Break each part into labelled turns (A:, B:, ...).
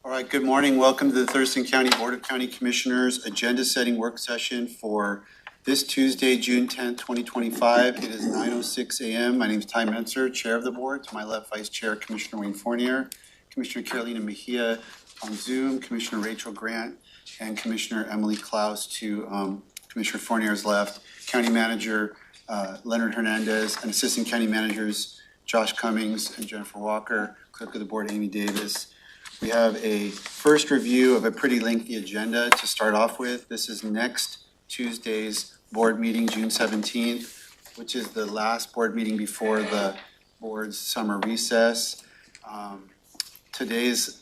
A: All right, good morning. Welcome to the Thurston County Board of County Commissioners agenda setting work session for this Tuesday, June 10th, 2025. It is 9:06 a.m. My name is Ty Mentzer, Chair of the Board. To my left, Vice Chair Commissioner Wayne Fournier, Commissioner Carolina Mejia on Zoom, Commissioner Rachel Grant, and Commissioner Emily Klaus to Commissioner Fournier's left, County Manager Leonard Hernandez, and Assistant County Managers Josh Cummings and Jennifer Walker, Clerk of the Board Amy Davis. We have a first review of a pretty lengthy agenda to start off with. This is next Tuesday's board meeting, June 17th, which is the last board meeting before the board's summer recess. Today's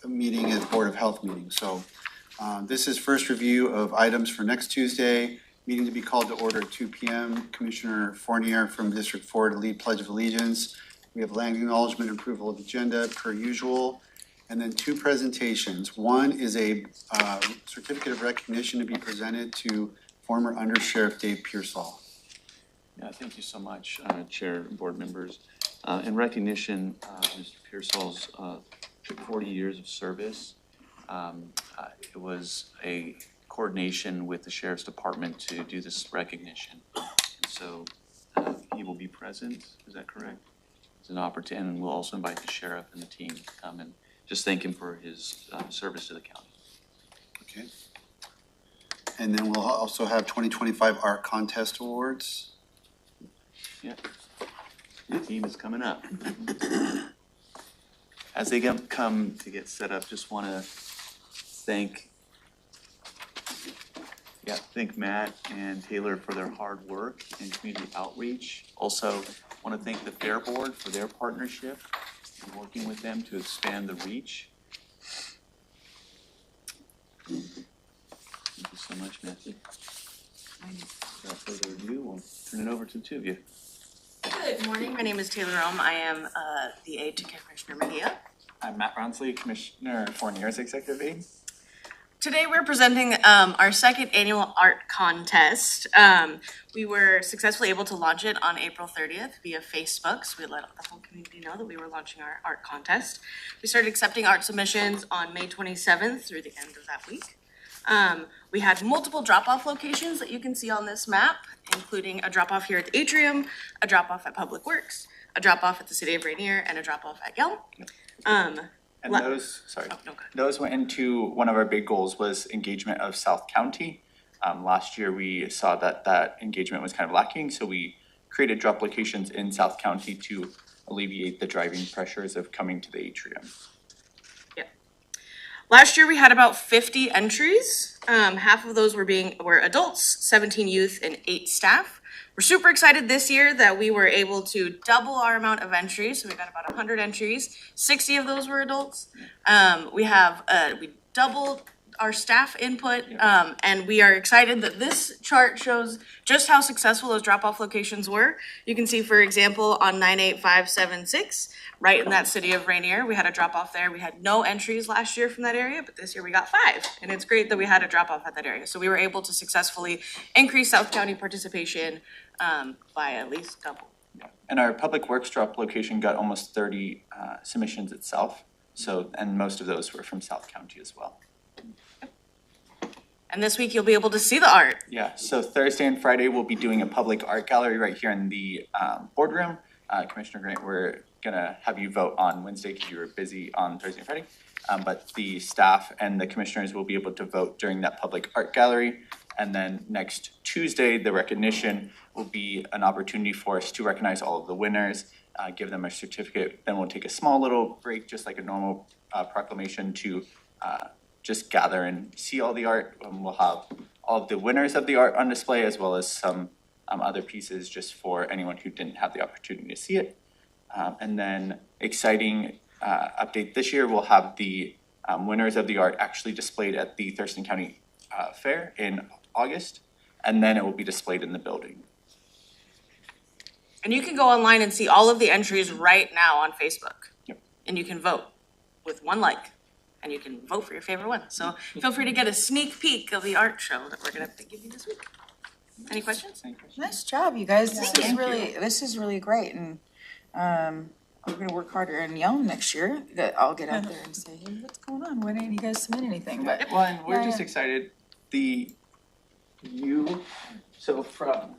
A: meeting is Board of Health meeting. So this is first review of items for next Tuesday. Meeting to be called to order at 2 p.m. Commissioner Fournier from District 4 to lead Pledge of Allegiance. We have land acknowledgement and approval of agenda per usual. And then two presentations. One is a certificate of recognition to be presented to former Undersheriff Dave Pearsall.
B: Yeah, thank you so much, Chair and board members. In recognition of Mr. Pearsall's 40 years of service, it was a coordination with the Sheriff's Department to do this recognition. So he will be present, is that correct? It's an opportunity, and we'll also invite the Sheriff and the team to come and just thank him for his service to the county.
A: Okay. And then we'll also have 2025 Art Contest Awards.
B: Yeah, the team is coming up. As they come to get set up, just want to thank Matt and Taylor for their hard work and community outreach. Also want to thank the Fair Board for their partnership and working with them to expand the reach. Thank you so much, Matthew. Without further ado, we'll turn it over to the two of you.
C: Good morning. My name is Taylor Elm. I am the aide to Commissioner Mejia.
D: I'm Matt Brownsley, Commissioner Fournier's executive aide.
C: Today we're presenting our second annual art contest. We were successfully able to launch it on April 30th via Facebook, so we let the whole community know that we were launching our art contest. We started accepting art submissions on May 27th through the end of that week. We had multiple drop-off locations that you can see on this map, including a drop-off here at the atrium, a drop-off at Public Works, a drop-off at the City of Rainier, and a drop-off at Yelm.
D: And those went into one of our big goals was engagement of South County. Last year we saw that engagement was kind of lacking, so we created drop locations in South County to alleviate the driving pressures of coming to the atrium.
C: Yeah. Last year we had about 50 entries. Half of those were adults, 17 youth, and 8 staff. We're super excited this year that we were able to double our amount of entries. So we got about 100 entries. 60 of those were adults. We doubled our staff input, and we are excited that this chart shows just how successful those drop-off locations were. You can see, for example, on 98576, right in that City of Rainier, we had a drop-off there. We had no entries last year from that area, but this year we got 5, and it's great that we had a drop-off at that area. So we were able to successfully increase South County participation by at least double.
D: And our Public Works drop location got almost 30 submissions itself. So, and most of those were from South County as well.
C: And this week you'll be able to see the art.
D: Yeah, so Thursday and Friday we'll be doing a public art gallery right here in the boardroom. Commissioner Grant, we're gonna have you vote on Wednesday because you were busy on Thursday and Friday. But the staff and the commissioners will be able to vote during that public art gallery. And then next Tuesday, the recognition will be an opportunity for us to recognize all of the winners, give them a certificate. Then we'll take a small little break, just like a normal proclamation, to just gather and see all the art. We'll have all of the winners of the art on display, as well as some other pieces just for anyone who didn't have the opportunity to see it. And then exciting update this year, we'll have the winners of the art actually displayed at the Thurston County Fair in August, and then it will be displayed in the building.
C: And you can go online and see all of the entries right now on Facebook.
D: Yep.
C: And you can vote with one like, and you can vote for your favorite one. So feel free to get a sneak peek of the art show that we're gonna give you this week. Any questions?
E: Nice job, you guys. This is really great, and we're gonna work harder and yell next year, that I'll get out there and say, hey, what's going on? Why didn't you guys submit anything? But
D: Well, and we're
E: Yeah,
D: just
E: yeah.
D: excited, so from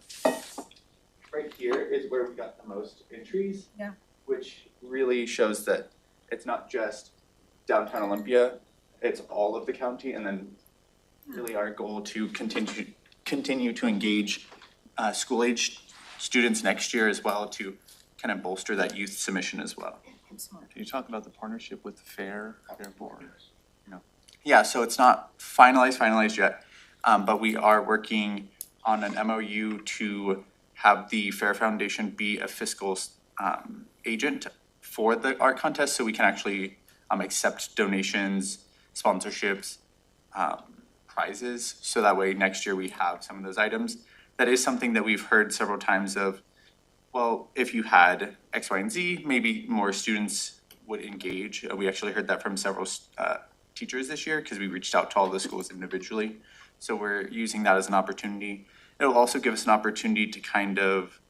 D: right here is where we got the most entries.
E: Yeah.
D: Which really shows that it's not just downtown Olympia, it's all of the county, and then really our goal to continue to engage school-aged students next year as well, to kind of bolster that youth submission as well.
B: Can you talk about the partnership with the fair board?
D: Yeah, so it's not finalized yet, but we are working on an MOU to have the Fair Foundation be a fiscal agent for the art contest, so we can actually accept donations, sponsorships, prizes, so that way next year we have some of those items. That is something that we've heard several times of, well, if you had X, Y, and Z, maybe more students would engage. We actually heard that from several teachers this year, because we reached out to all the schools individually. So we're using that as an opportunity. It'll also give us an opportunity to kind of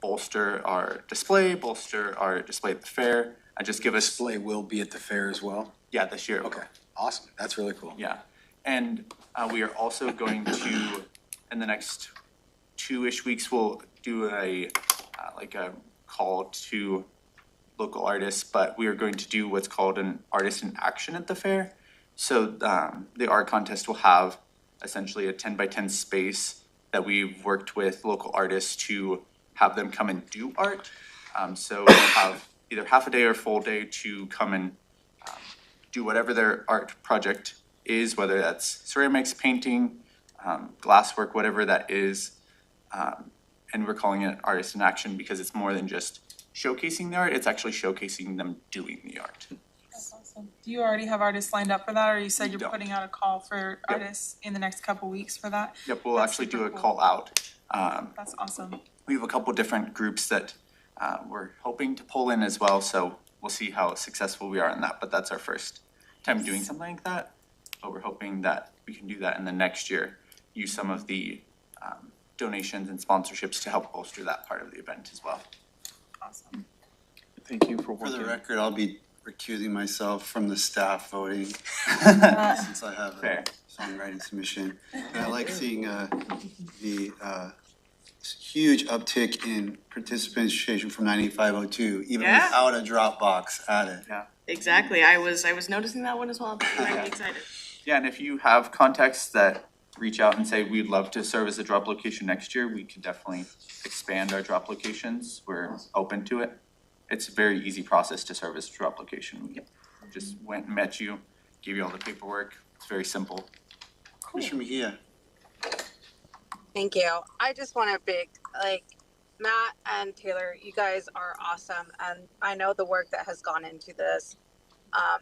D: bolster our display at the fair, and just give us,
F: Display will be at the fair as well?
D: yeah, this year.
F: Okay, awesome. That's really cool.
D: Yeah, and we are also going to, in the next 2-ish weeks, we'll do a call to local artists, but we are going to do what's called an artist in action at the fair. So the art contest will have essentially a 10x10 space that we've worked with local artists to have them come and do art. So we'll have either half a day or full day to come and do whatever their art project is, whether that's ceramics, painting, glasswork, whatever that is. And we're calling it Artist in Action because it's more than just showcasing the art, it's actually showcasing them doing the art.
G: That's awesome. Do you already have artists lined up for that, or you said you're
D: No.
G: putting out a call for
D: Yep.
G: artists in the next couple weeks for that?
D: Yep, we'll
G: That's
D: actually do
G: super
D: a
G: cool.
D: call out.
G: That's awesome.
D: We have a couple different groups that we're hoping to pull in as well, so we'll see how successful we are in that, but that's our first time doing something like that. But we're hoping that we can do that in the next year, use some of the donations and sponsorships to help bolster that part of the event as well.
G: Awesome.
B: Thank you for
A: For
B: working.
A: the record, I'll be recusing myself from the staff voting since I have
D: Fair.
A: a songwriting submission. And I like seeing the huge uptick in participation from 9502, even
C: Yeah.
A: without a Dropbox added.
C: Exactly, I was noticing that one as well, I'm very excited.
D: Yeah, and if you have contacts that reach out and say, we'd love to serve as a drop location next year, we could definitely expand our drop locations. We're open to it. It's a very easy process to serve as a drop location. We just went and met you, gave you all the paperwork. It's very simple.
A: Commissioner Mejia.
H: Thank you. I just want to Matt and Taylor, you guys are awesome. And I know the work that has gone into this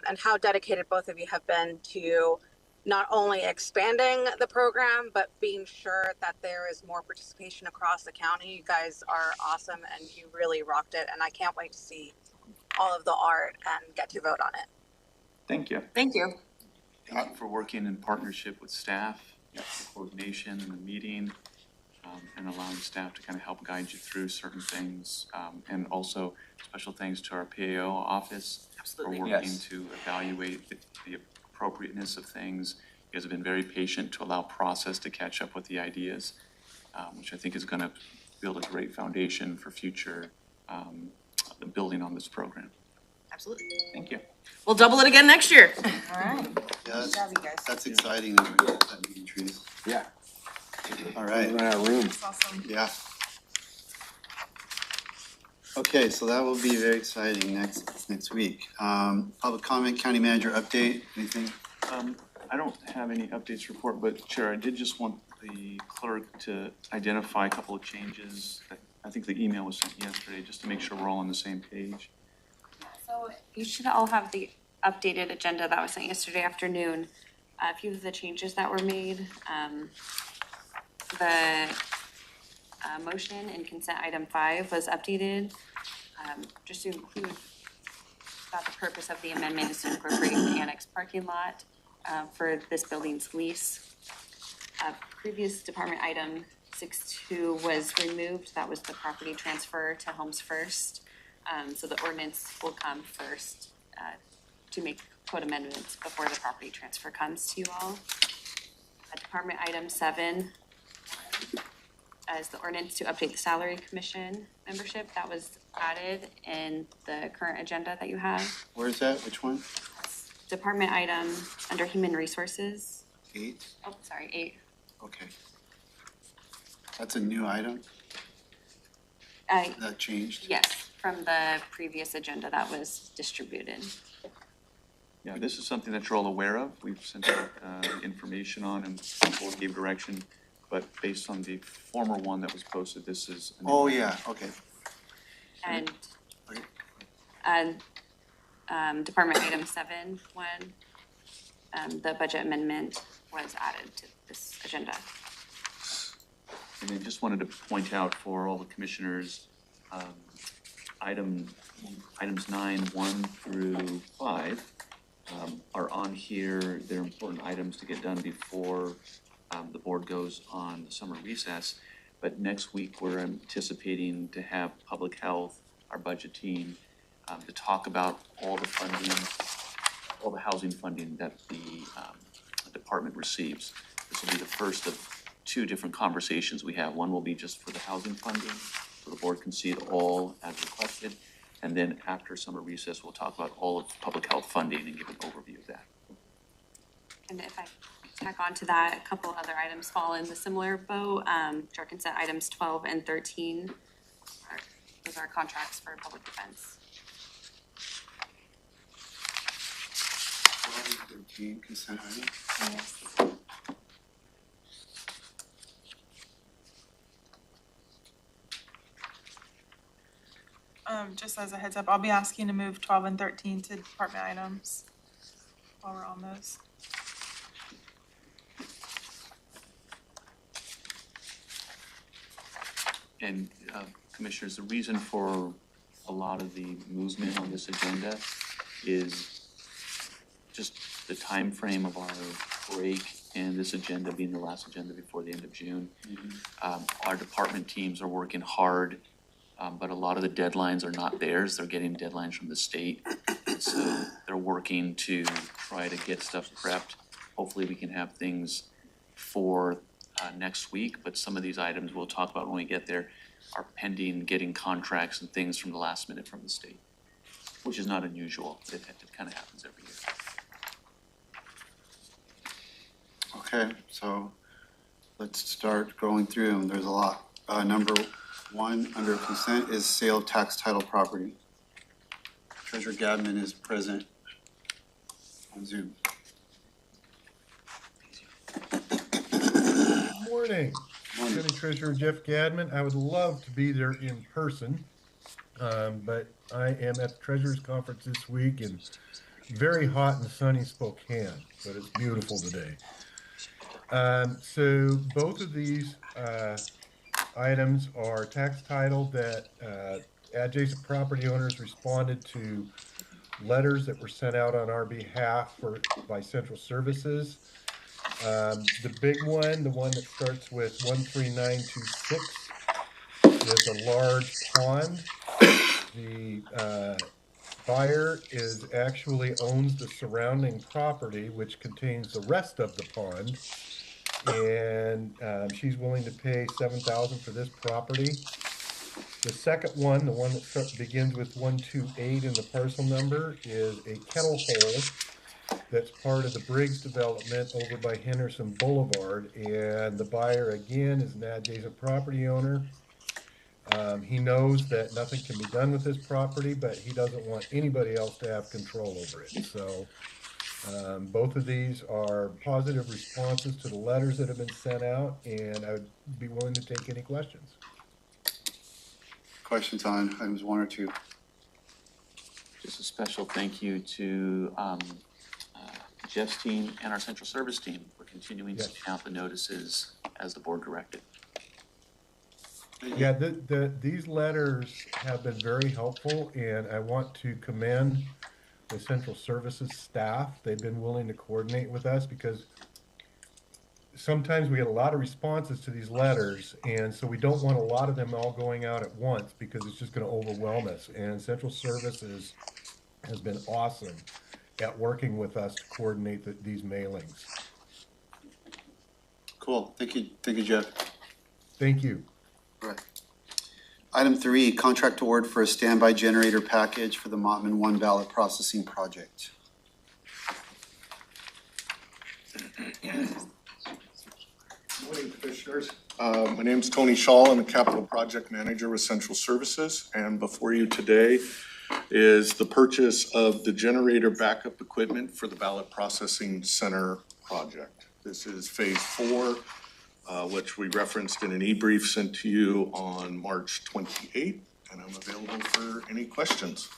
H: and how dedicated both of you have been to not only expanding the program, but being sure that there is more participation across the county. You guys are awesome and you really rocked it. And I can't wait to see all of the art and get to vote on it.
D: Thank you.
C: Thank you.
B: Thank you for working in partnership with staff, for coordination and the meeting, and allowing staff to kind of help guide you through certain things. And also special thanks to our PAO office for
C: Absolutely.
B: working
D: Yes.
B: to evaluate the appropriateness of things. You guys have been very patient to allow process to catch up with the ideas, which I think is going to build a great foundation for future building on this program.
C: Absolutely.
D: Thank you.
C: We'll double it again next year.
E: All right.
A: Yeah,
E: Good job, you guys.
A: that's exciting that we get that many trees.
F: Yeah.
A: All right,
F: Run out of room.
G: That's awesome.
A: yeah. Okay, so that will be very exciting next week. Public comment, county manager update, anything?
B: I don't have any updates to report, but Chair, I did just want the clerk to identify a couple of changes. I think the email was sent yesterday, just to make sure we're all on the same page.
I: So you should all have the updated agenda that was sent yesterday afternoon. A few of the changes that were made, the motion in consent item 5 was updated, just to include that the purpose of the amendment is to incorporate the annex parking lot for this building's lease. Previous department item 6.2 was removed. That was the property transfer to Homes First. So the ordinance will come first to make code amendments before the property transfer comes to you all. Department item 7 is the ordinance to update the salary commission membership. That was added in the current agenda that you have.
A: Where is that? Which one?
I: Department item under human resources.
A: 8?
I: Oh, sorry, 8.
A: Okay. That's a new item? That changed?
I: Yes, from the previous agenda that was distributed.
B: Yeah, this is something that you're all aware of. We've sent out information on and the board gave direction, but based on the former one that was posted, this is. a new
A: Oh,
B: item.
A: yeah, okay.
I: And,
A: Okay.
I: department item 7, the budget amendment was added to this agenda.
B: And I just wanted to point out for all the commissioners, items 9, 1 through 5 are on here. They're important items to get done before the board goes on the summer recess. But next week, we're anticipating to have public health, our budget team, to talk about all the funding, all the housing funding that the department receives. This will be the first of 2 different conversations we have. One will be just for the housing funding, so the board can see it all as requested. And then after summer recess, we'll talk about all of public health funding and give an overview of that.
I: And if I tack on to that, a couple other items fall in the similar boat. Our consent items 12 and 13 those are contracts for public defense.
A: 12 and 13 consent items.
I: Yes.
G: Just as a heads up, I'll be asking to move 12 and 13 to department items while we're on those.
B: And commissioners, the reason for a lot of the movement on this agenda is just the time frame of our break and this agenda being the last agenda before the end of June. Our department teams are working hard, but a lot of the deadlines are not theirs. They're getting deadlines from the state. So they're working to try to get stuff prepped. Hopefully we can have things for next week, but some of these items we'll talk about when we get there are pending getting contracts and things from the last minute from the state, which is not unusual. It kind of happens every year.
A: Okay, so let's start going through them. There's a lot. Number 1 under consent is sale of tax title property. Treasurer Gadman is present on Zoom.
J: Morning.
A: Morning.
J: County Treasurer Jeff Gadman. I would love to be there in person, but I am at the Treasurers Conference this week in very hot and sunny Spokane, but it's beautiful today. So both of these items are tax title that adjacent property owners responded to letters that were sent out on our behalf by Central Services. The big one, the one that starts with 13926, is a large pond. The buyer actually owns the surrounding property, which contains the rest of the pond, and she's willing to pay $7,000 for this property. The second one, the one that begins with 128 in the parcel number, is a kettle hole that's part of the Briggs development over by Henderson Boulevard, and the buyer again is an adjacent property owner. He knows that nothing can be done with this property, but he doesn't want anybody else to have control over it. So both of these are positive responses to the letters that have been sent out, and I would be willing to take any questions.
A: Questions on items 1 or 2?
B: Just a special thank you to Jeff's team and our central service team for continuing to send out the notices as the board directed.
J: Yeah, these letters have been very helpful, and I want to commend the Central Services staff. They've been willing to coordinate with us because sometimes we get a lot of responses to these letters, and so we don't want a lot of them all going out at once because it's just gonna overwhelm us. And Central Services has been awesome at working with us to coordinate these mailings.
A: Cool, thank you, Jeff.
J: Thank you.
A: All right. Item 3, contract award for a standby generator package for the Mottman 1 ballot processing project.
K: Morning, Commissioners. My name's Tony Shaw. I'm a Capital Project Manager with Central Services, and before you today is the purchase of the generator backup equipment for the ballot processing center project. This is phase 4, which we referenced in an e-brief sent to you on March 28th, and I'm available for any questions.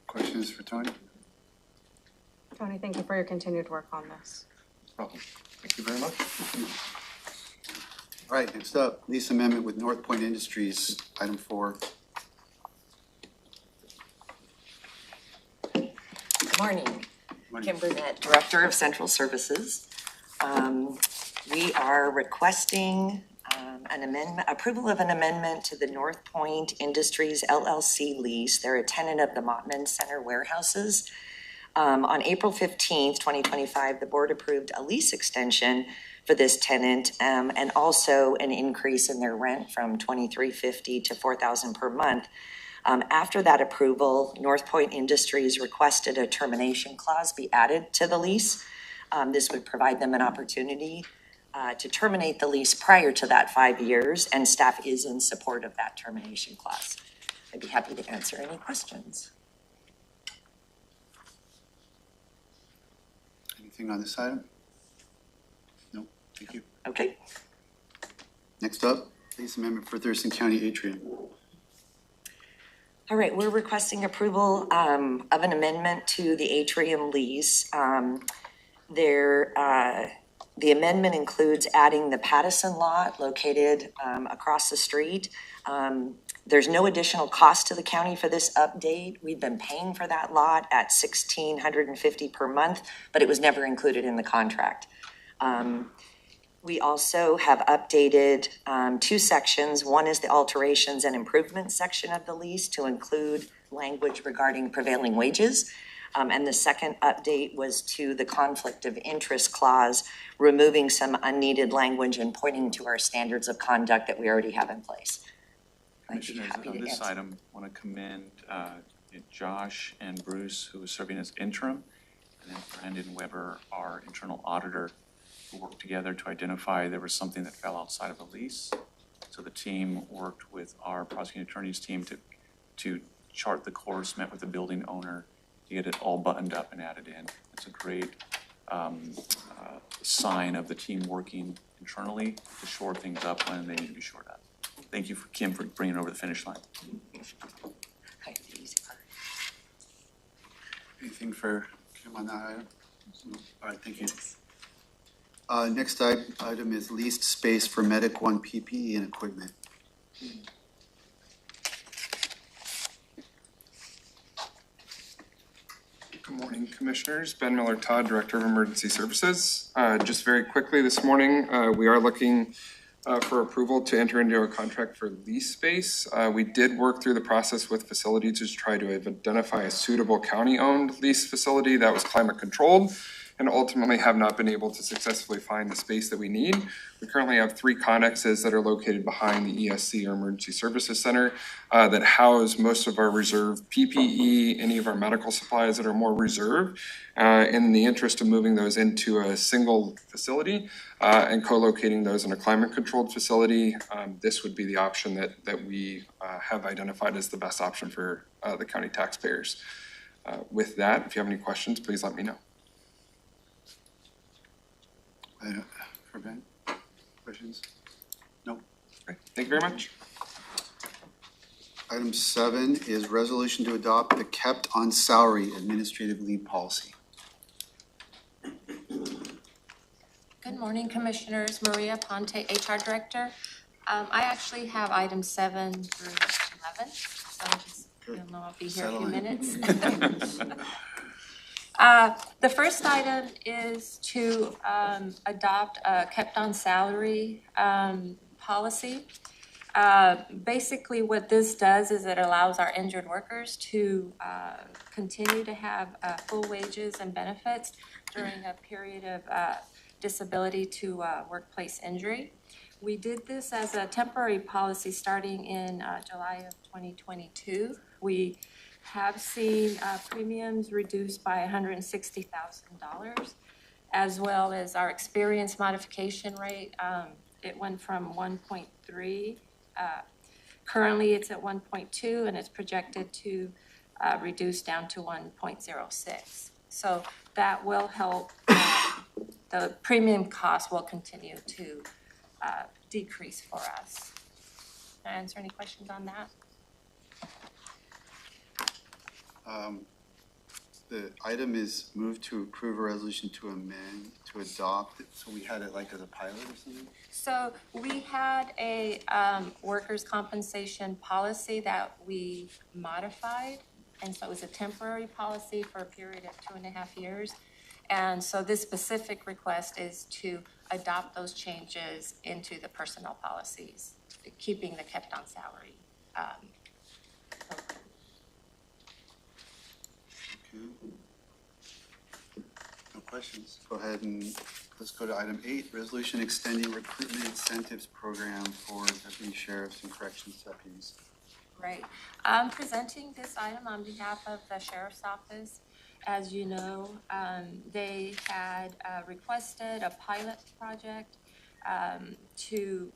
A: Questions for Tony?
H: Tony, thank you for your continued work on this.
K: No problem. Thank you very much.
A: All right, next up, lease amendment with North Point Industries, item 4.
L: Good morning.
A: Morning.
L: Kim Burnett, Director of Central Services. We are requesting an amendment, approval of an amendment to the North Point Industries LLC lease. They're a tenant of the Mottman Center warehouses. On April 15th, 2025, the board approved a lease extension for this tenant and also an increase in their rent from $2,350 to $4,000 per month. After that approval, North Point Industries requested a termination clause be added to the lease. This would provide them an opportunity to terminate the lease prior to that 5 years, and staff is in support of that termination clause. I'd be happy to answer any questions.
A: Anything on this item? No, thank you.
L: Okay.
A: Next up, lease amendment for Thurston County Atrium.
L: All right, we're requesting approval of an amendment to the atrium lease. The amendment includes adding the Pattison lot located across the street. There's no additional cost to the county for this update. We've been paying for that lot at $1,650 per month, but it was never included in the contract. We also have updated 2 sections. One is the alterations and improvements section of the lease to include language regarding prevailing wages. And the second update was to the conflict of interest clause, removing some unneeded language and pointing to our standards of conduct that we already have in place.
B: Commissioners, on this item, I want to commend Josh and Bruce, who is serving as interim, and then Brandon Weber, our internal auditor, who worked together to identify there was something that fell outside of the lease. So the team worked with our prosecuting attorney's team to chart the course, met with the building owner to get it all buttoned up and added in. It's a great sign of the team working internally to shore things up when they need to be shored up. Thank you, Kim, for bringing it over the finish line.
A: Anything for Kim on that item? No. All right, thank you. Next item is leased space for Medic One PPE and equipment.
M: Good morning, Commissioners. Ben Miller-Todd, Director of Emergency Services. Just very quickly this morning, we are looking for approval to enter into a contract for lease space. We did work through the process with facilities to try to identify a suitable county-owned lease facility that was climate controlled, and ultimately have not been able to successfully find the space that we need. We currently have 3 connexes that are located behind the ESC, or Emergency Services Center, that house most of our reserve PPE, any of our medical supplies that are more reserved, in the interest of moving those into a single facility and co-locating those in a climate-controlled facility. This would be the option that we have identified as the best option for the county taxpayers. With that, if you have any questions, please let me know.
A: For Ben? Questions? No.
M: Great. Thank you very much.
A: Item 7 is resolution to adopt the kept on salary administrative leave policy.
N: Good morning, Commissioners. Maria Ponte, HR Director. I actually have item 7 through 11, so just, you'll know I'll be here a few minutes. The first item is to adopt a kept-on salary policy. Basically, what this does is it allows our injured workers to continue to have full wages and benefits during a period of disability to workplace injury. We did this as a temporary policy starting in July of 2022. We have seen premiums reduced by $160,000, as well as our experience modification rate. It went from 1.3. Currently, it's at 1.2, and it's projected to reduce down to 1.06. So that will help. The premium cost will continue to decrease for us. Can I answer any questions on that?
A: The item is move to approve a resolution to amend, to adopt, so we had it like as a pilot or something?
N: So we had a workers' compensation policy that we modified, and so it was a temporary policy for a period of 2.5 years. And so this specific request is to adopt those changes into the personnel policies, keeping the kept-on salary program.
A: No questions. Go ahead and let's go to item 8, resolution extending recruitment incentives program for deputy sheriffs and corrections deputies.
N: Right. I'm presenting this item on behalf of the Sheriff's Office. As you know, they had requested a pilot project to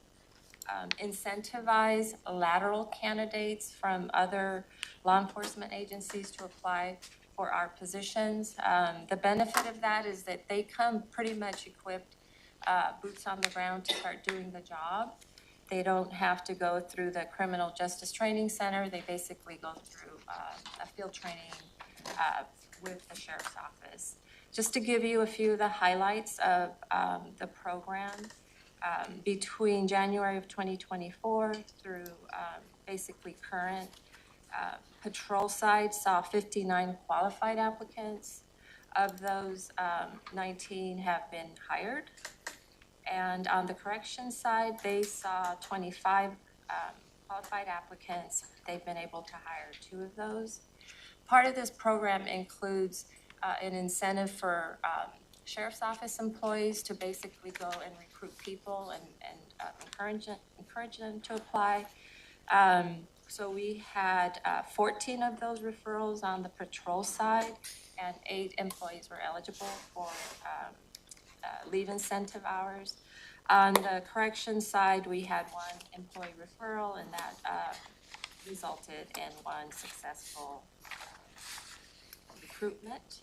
N: incentivize lateral candidates from other law enforcement agencies to apply for our positions. The benefit of that is that they come pretty much equipped, boots on the ground to start doing the job. They don't have to go through the Criminal Justice Training Center. They basically go through a field training with the Sheriff's Office. Just to give you a few of the highlights of the program, between January of 2024 through basically current, patrol side saw 59 qualified applicants. Of those, 19 have been hired. And on the corrections side, they saw 25 qualified applicants. They've been able to hire 2 of those. Part of this program includes an incentive for Sheriff's Office employees to basically go and recruit people and encourage them to apply. So we had 14 of those referrals on the patrol side, and 8 employees were eligible for leave incentive hours. On the correction side, we had 1 employee referral, and that resulted in 1 successful recruitment.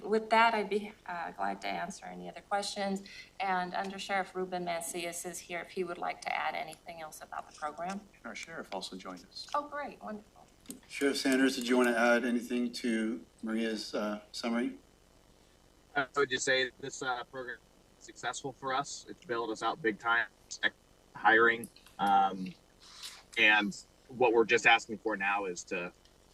N: With that, I'd be glad to answer any other questions. And Under Sheriff Ruben Mancias is here if he would like to add anything else about the program.
B: Our sheriff also joined us.
N: Oh, great, wonderful.
A: Sheriff Sanders, did you want to add anything to Maria's summary?
O: I would just say this program is successful for us. It's bailed us out big time, hiring. And what we're just asking for now is to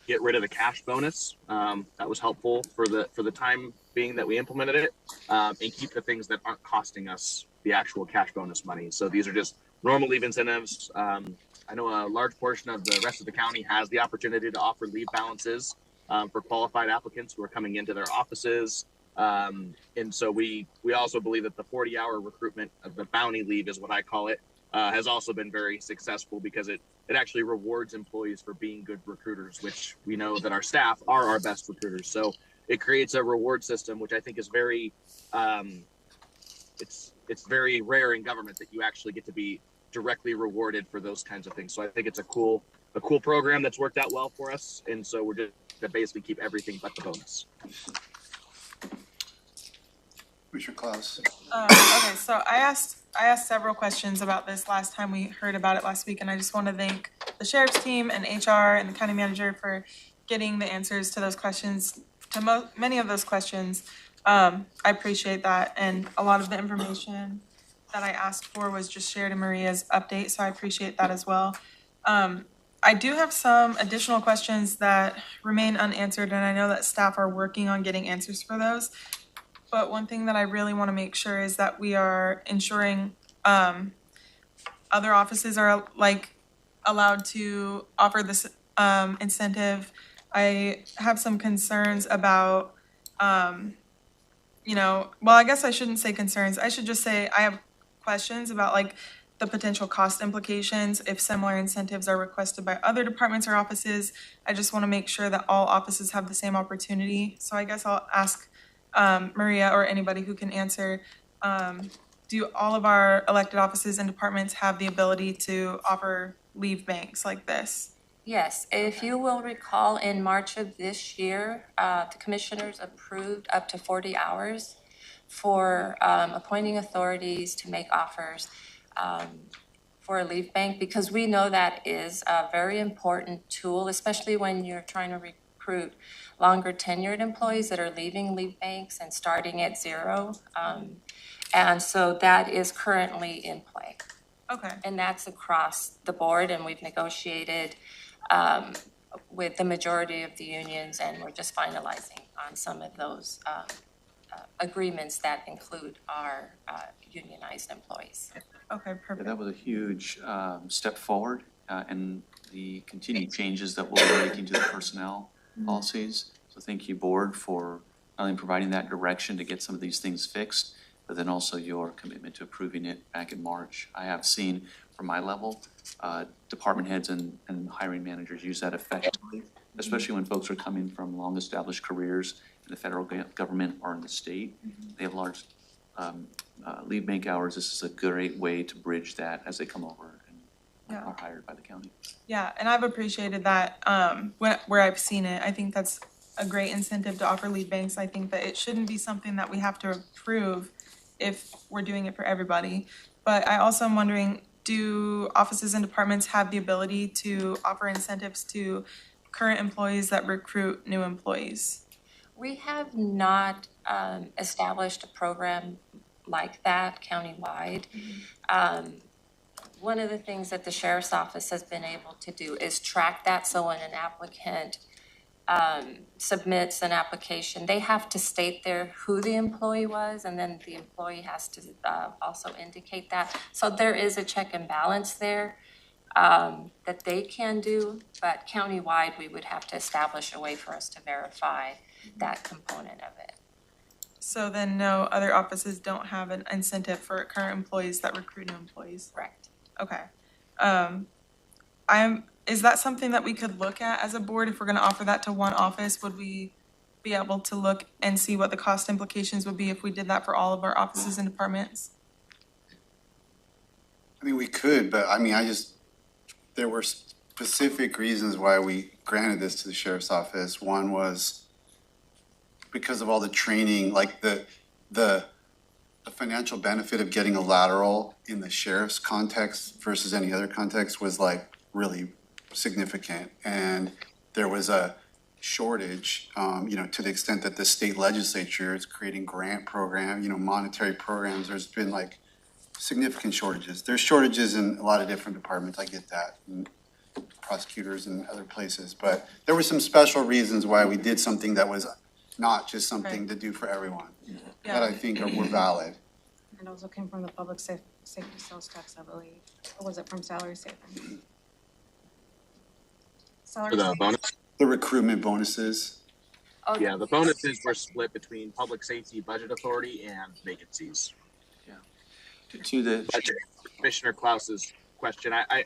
O: get rid of the cash bonus. That was helpful for the time being that we implemented it, and keep the things that aren't costing us the actual cash bonus money. So these are just normal leave incentives. I know a large portion of the rest of the county has the opportunity to offer leave balances for qualified applicants who are coming into their offices. And so we also believe that the 40-hour recruitment of the bounty leave is what I call it, has also been very successful because it actually rewards employees for being good recruiters, which we know that our staff are our best recruiters. So it creates a reward system, which I think is very, it's very rare in government that you actually get to be directly rewarded for those kinds of things. So I think it's a cool program that's worked out well for us. And so we're just to basically keep everything but the bonus.
A: Commissioner Klaus.
G: Okay, so I asked several questions about this last time we heard about it last week, and I just want to thank the sheriff's team and HR and the county manager for getting the answers to those questions, to many of those questions. I appreciate that, and a lot of the information that I asked for was just shared in Maria's update, so I appreciate that as well. I do have some additional questions that remain unanswered, and I know that staff are working on getting answers for those. But one thing that I really want to make sure is that we are ensuring other offices are like allowed to offer this incentive. I have some concerns about well, I guess I shouldn't say concerns. I should just say I have questions about like the potential cost implications if similar incentives are requested by other departments or offices. I just want to make sure that all offices have the same opportunity. So I guess I'll ask Maria or anybody who can answer. Do all of our elected offices and departments have the ability to offer leave banks like this?
N: Yes, if you will recall, in March of this year, the commissioners approved up to 40 hours for appointing authorities to make offers for a leave bank, because we know that is a very important tool, especially when you're trying to recruit longer tenured employees that are leaving leave banks and starting at zero. And so that is currently in play.
G: Okay.
N: And that's across the board, and we've negotiated with the majority of the unions, and we're just finalizing on some of those agreements that include our unionized employees.
G: Okay, perfect.
B: That was a huge step forward and the continued changes that we'll be making to the personnel policies. So thank you, board, for not only providing that direction to get some of these things fixed, but then also your commitment to approving it back in March. I have seen from my level, department heads and hiring managers use that effectively, especially when folks are coming from long-established careers in the federal government or in the state. They have large leave bank hours. This is a great way to bridge that as they come over and are hired by the county.
G: Yeah, and I've appreciated that where I've seen it. I think that's a great incentive to offer lead banks. I think that it shouldn't be something that we have to approve if we're doing it for everybody. But I also am wondering, do offices and departments have the ability to offer incentives to current employees that recruit new employees?
N: We have not established a program like that countywide. One of the things that the sheriff's office has been able to do is track that. So when an applicant submits an application, they have to state there who the employee was, and then the employee has to also indicate that. So there is a check and balance there that they can do, but countywide, we would have to establish a way for us to verify that component of it.
G: So then no other offices don't have an incentive for current employees that recruit new employees?
N: Correct.
G: Okay. Is that something that we could look at as a board? If we're gonna offer that to one office, would we be able to look and see what the cost implications would be if we did that for all of our offices and departments?
A: I mean, we could, but I mean, there were specific reasons why we granted this to the sheriff's office. One was because of all the training, like the financial benefit of getting a lateral in the sheriff's context versus any other context was like really significant. And there was a shortage, to the extent that the state legislature is creating grant program, monetary programs. There's been like significant shortages. There's shortages in a lot of different departments. I get that, and prosecutors and other places. But there were some special reasons why we did something that was not just something to do for everyone, that I think were valid.
P: And also came from the public safety sales tax, I believe. Or was it from salary savings?
O: For the bonus?
A: The recruitment bonuses.
N: Oh,
O: yeah, the bonuses were split between public safety budget authority and vacancies.
B: To the
O: Commissioner Klaus's question, I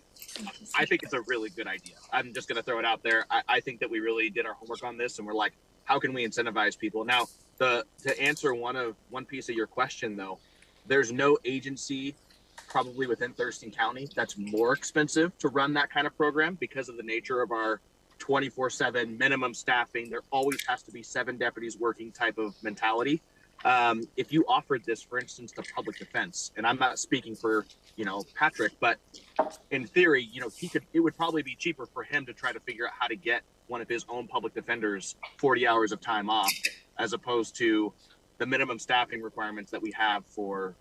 O: think it's a really good idea. I'm just going to throw it out there. I think that we really did our homework on this, and we're like, how can we incentivize people? Now, to answer one piece of your question, though, there's no agency probably within Thurston County that's more expensive to run that kind of program because of the nature of our 24/7 minimum staffing. There always has to be 7 deputies working type of mentality. If you offered this, for instance, to public defense, and I'm not speaking for, Patrick, but in theory, it would probably be cheaper for him to try to figure out how to get one of his own public defenders 40 hours of time off, as opposed to the minimum staffing requirements that we have for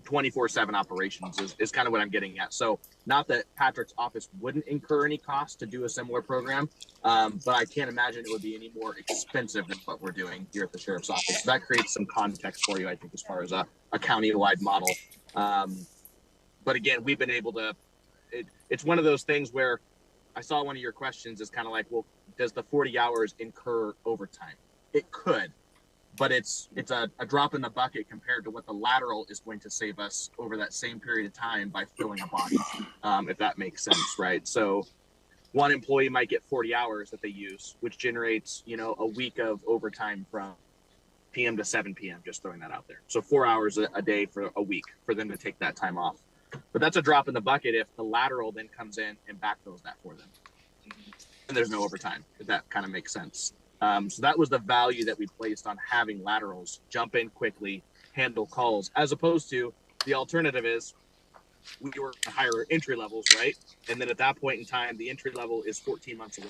O: 24/7 operations is kind of what I'm getting at. So not that Patrick's office wouldn't incur any cost to do a similar program, but I can't imagine it would be any more expensive than what we're doing here at the sheriff's office. So that creates some context for you, I think, as far as a county-wide model. But again, we've been able to, it's one of those things where I saw one of your questions is kind of like, well, does the 40 hours incur overtime? It could, but it's a drop in the bucket compared to what the lateral is going to save us over that same period of time by filling a body, if that makes sense, right? So one employee might get 40 hours that they use, which generates, a week of overtime from PM to 7 PM, just throwing that out there. So 4 hours a day for a week for them to take that time off. But that's a drop in the bucket if the lateral then comes in and backfills that for them. And there's no overtime, if that kind of makes sense. So that was the value that we placed on having laterals jump in quickly, handle calls, as opposed to the alternative is we were higher entry levels, right? And then at that point in time, the entry level is 14 months away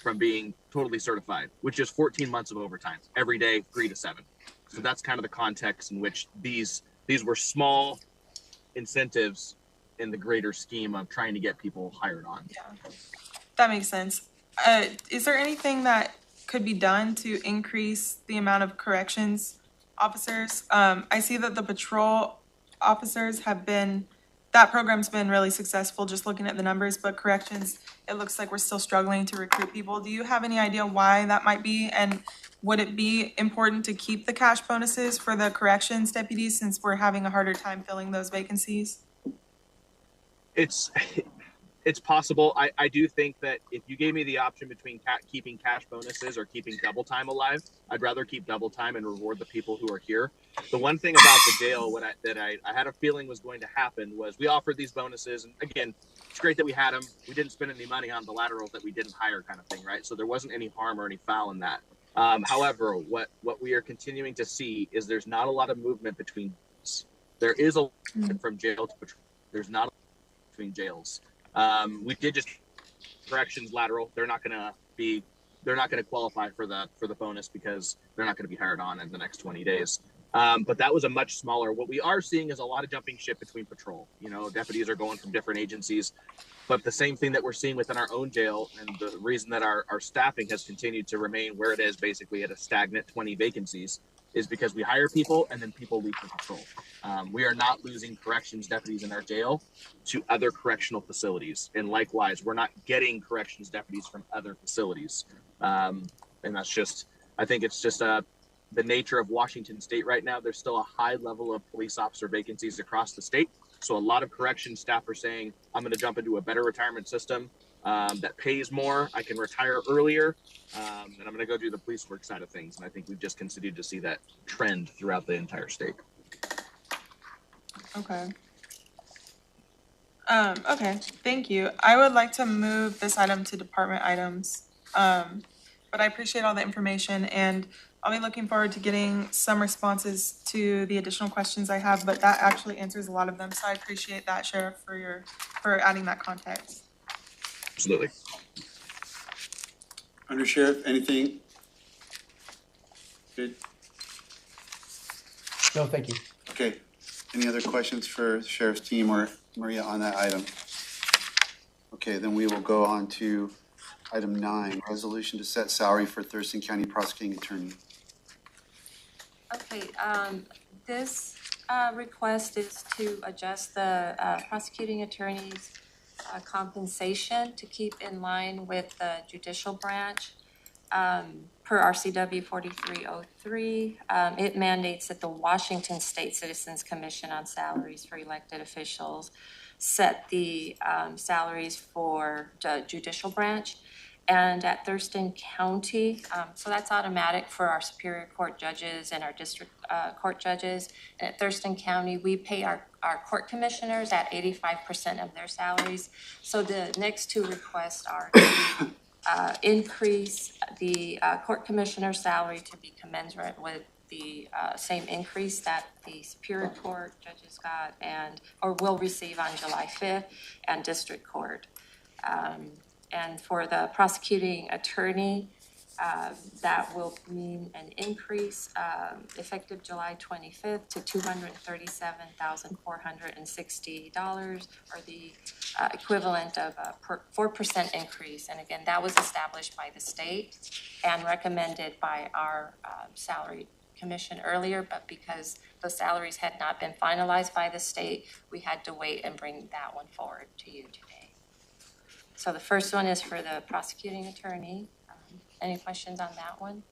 O: from being totally certified, which is 14 months of overtime every day, 3 to 7. So that's kind of the context in which these were small incentives in the greater scheme of trying to get people hired on.
G: Yeah, that makes sense. Is there anything that could be done to increase the amount of corrections officers? I see that the patrol officers that program's been really successful just looking at the numbers, but corrections, it looks like we're still struggling to recruit people. Do you have any idea why that might be? And would it be important to keep the cash bonuses for the corrections deputies since we're having a harder time filling those vacancies?
O: It's possible. I do think that if you gave me the option between keeping cash bonuses or keeping double time alive, I'd rather keep double time and reward the people who are here. The one thing about the jail that I had a feeling was going to happen was we offered these bonuses. And again, it's great that we had them. We didn't spend any money on the laterals that we didn't hire kind of thing, right? So there wasn't any harm or any foul in that. However, what we are continuing to see is there's not a lot of movement between jails. There is a from jail to patrol. There's not a lot between jails. We did just corrections lateral. They're not going to qualify for the bonus because they're not going to be hired on in the next 20 days. But that was a much smaller. What we are seeing is a lot of jumping ship between patrol. Deputies are going from different agencies. But the same thing that we're seeing within our own jail, and the reason that our staffing has continued to remain where it is, basically at a stagnant 20 vacancies, is because we hire people and then people leave for patrol. We are not losing corrections deputies in our jail to other correctional facilities. And likewise, we're not getting corrections deputies from other facilities. And that's just, I think it's just the nature of Washington State right now. There's still a high level of police officer vacancies across the state. So a lot of corrections staff are saying, I'm going to jump into a better retirement system that pays more. I can retire earlier, and I'm going to go do the police work side of things. And I think we've just continued to see that trend throughout the entire state.
G: Okay. Okay, thank you. I would like to move this item to department items. But I appreciate all the information and I'll be looking forward to getting some responses to the additional questions I have, but that actually answers a lot of them. So I appreciate that, Sheriff, for adding that context.
O: Absolutely.
A: Under Sheriff, anything? Good.
F: No, thank you.
A: Okay. Any other questions for the Sheriff's team or Maria on that item? Okay, then we will go on to item 9, resolution to set salary for Thurston County Prosecuting Attorney.
N: Okay, this request is to adjust the prosecuting attorney's compensation to keep in line with the judicial branch. Per RCW 4303, it mandates that the Washington State Citizens Commission on Salaries for Elected Officials set the salaries for the judicial branch. And at Thurston County, so that's automatic for our Superior Court judges and our district court judges. And at Thurston County, we pay our court commissioners at 85% of their salaries. So the next two requests are to increase the court commissioner's salary to be commensurate with the same increase that the Superior Court judges got or will receive on July 5th, and district court. And for the prosecuting attorney, That will mean an increase effective July 25th to $237,460, or the equivalent of a 4% increase. And again, that was established by the state and recommended by our salary commission earlier, but because those salaries had not been finalized by the state, we had to wait and bring that one forward to you today. So the first one is for the prosecuting attorney. Any questions on that one?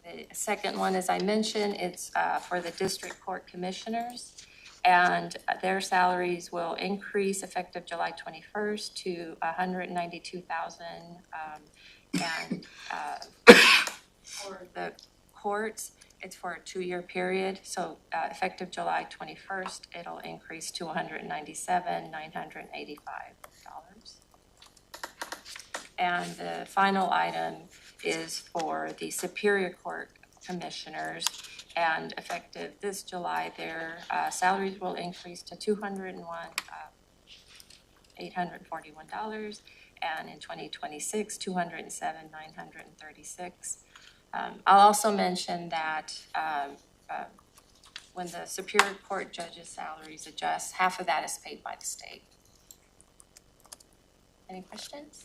N: The second one, as I mentioned, it's for the district court commissioners, and their salaries will increase effective July 21st to $192,000. And for the courts, it's for a 2-year period. So effective July 21st, it'll increase to $197,985. And the final item is for the Superior Court Commissioners, and effective this July, their salaries will increase to $201,841, and in 2026, $207,936. I'll also mention that when the Superior Court judges' salaries adjust, half of that is paid by the state. Any questions?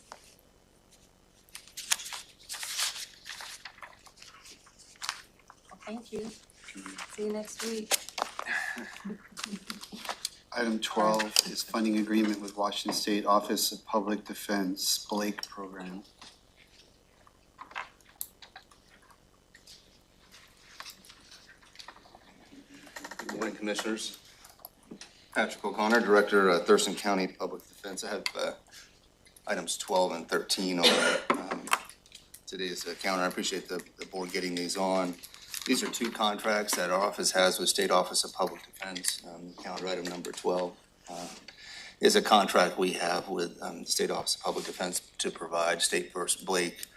N: Thank you. See you next week.
A: Item 12 is funding agreement with Washington State Office of Public Defense Blake Program.
Q: Good morning, Commissioners. Patrick O'Connor, Director, Thurston County Public Defense. I have items 12 and 13 on today's calendar. I appreciate the board getting these on. These are 2 contracts that our office has with State Office of Public Defense. Calendar item number 12 is a contract we have with the State Office of Public Defense to provide State vs. Blake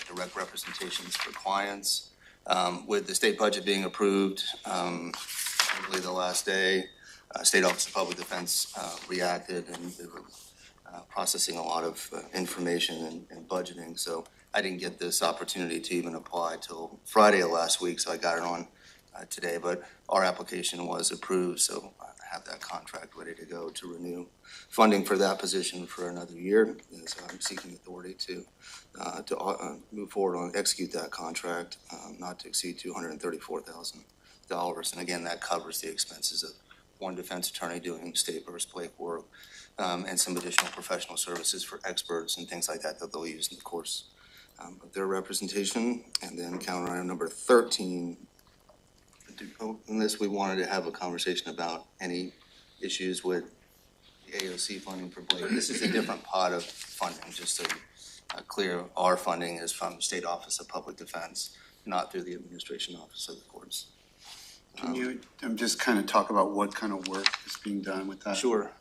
Q: direct representations for clients. With the state budget being approved, probably the last day, State Office of Public Defense reacted, and they were processing a lot of information and budgeting. So I didn't get this opportunity to even apply till Friday of last week, so I got it on today. But our application was approved, so I have that contract ready to go to renew funding for that position for another year. And so I'm seeking authority to move forward on execute that contract, not to exceed $234,000. And again, that covers the expenses of one defense attorney doing State vs. Blake work, and some additional professional services for experts and things like that that they'll use in the course of their representation. And then counter item number 13, in this we wanted to have a conversation about any issues with the AOC funding for Blake. This is a different pot of funding, just so clear. Our funding is from State Office of Public Defense, not through the Administration Office of the Courts.
A: Can you just kind of talk about what kind of work is being done with that?
Q: Sure.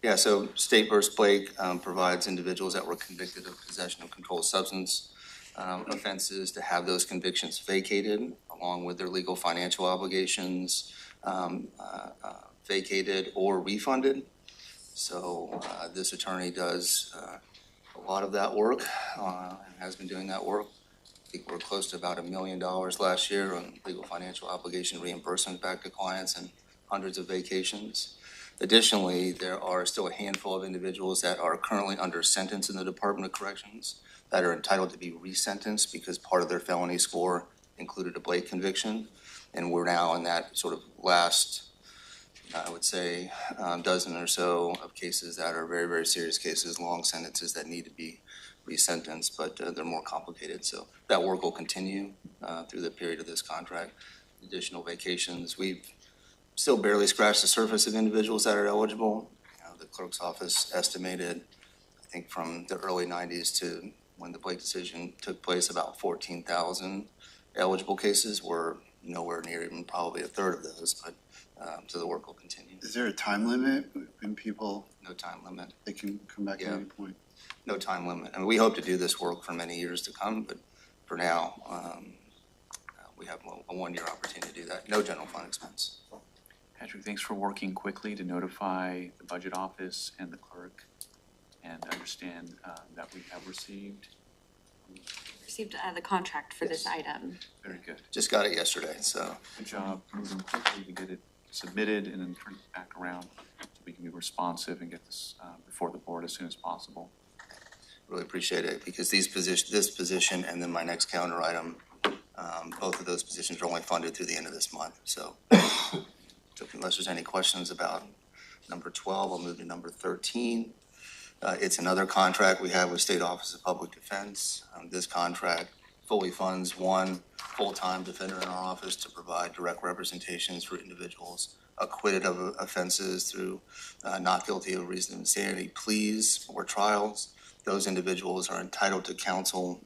Q: Yeah, so State vs. Blake provides individuals that were convicted of possession of controlled substance offenses to have those convictions vacated, along with their legal financial obligations vacated or refunded. So this attorney does a lot of that work and has been doing that work. I think we're close to about $1 million last year on legal financial obligation reimbursement back to clients and hundreds of vacations. Additionally, there are still a handful of individuals that are currently under sentence in the Department of Corrections that are entitled to be resentenced because part of their felony score included a Blake conviction. And we're now in that sort of last, I would say, dozen or so of cases that are very, very serious cases, long sentences that need to be resentenced, but they're more complicated. So that work will continue through the period of this contract. Additional vacations. We've still barely scratched the surface of individuals that are eligible. The clerk's office estimated, I think from the early 90s to when the Blake decision took place, about 14,000 eligible cases. Were nowhere near even probably a third of those, but so the work will continue.
A: Is there a time limit when people?
Q: No time limit.
A: They can come back at any point?
Q: No time limit. I mean, we hope to do this work for many years to come, but for now, we have a 1-year opportunity to do that. No general fund expense.
B: Patrick, thanks for working quickly to notify the budget office and the clerk. And and understand that we have received.
I: Received the contract for this item.
B: Very good.
Q: Just got it yesterday, so.
B: Good job, moving quickly to get it submitted and then turn it back around so we can be responsive and get this before the board as soon as possible.
Q: Really appreciate it, because this position and then my next calendar item, both of those positions are only funded through the end of this month, so. So unless there's any questions about number 12, I'll move to number 13. It's another contract we have with State Office of Public Defense. This contract fully funds one full-time defender in our office to provide direct representations for individuals acquitted of offenses through not guilty of reason of insanity pleas or trials. Those individuals are entitled to counsel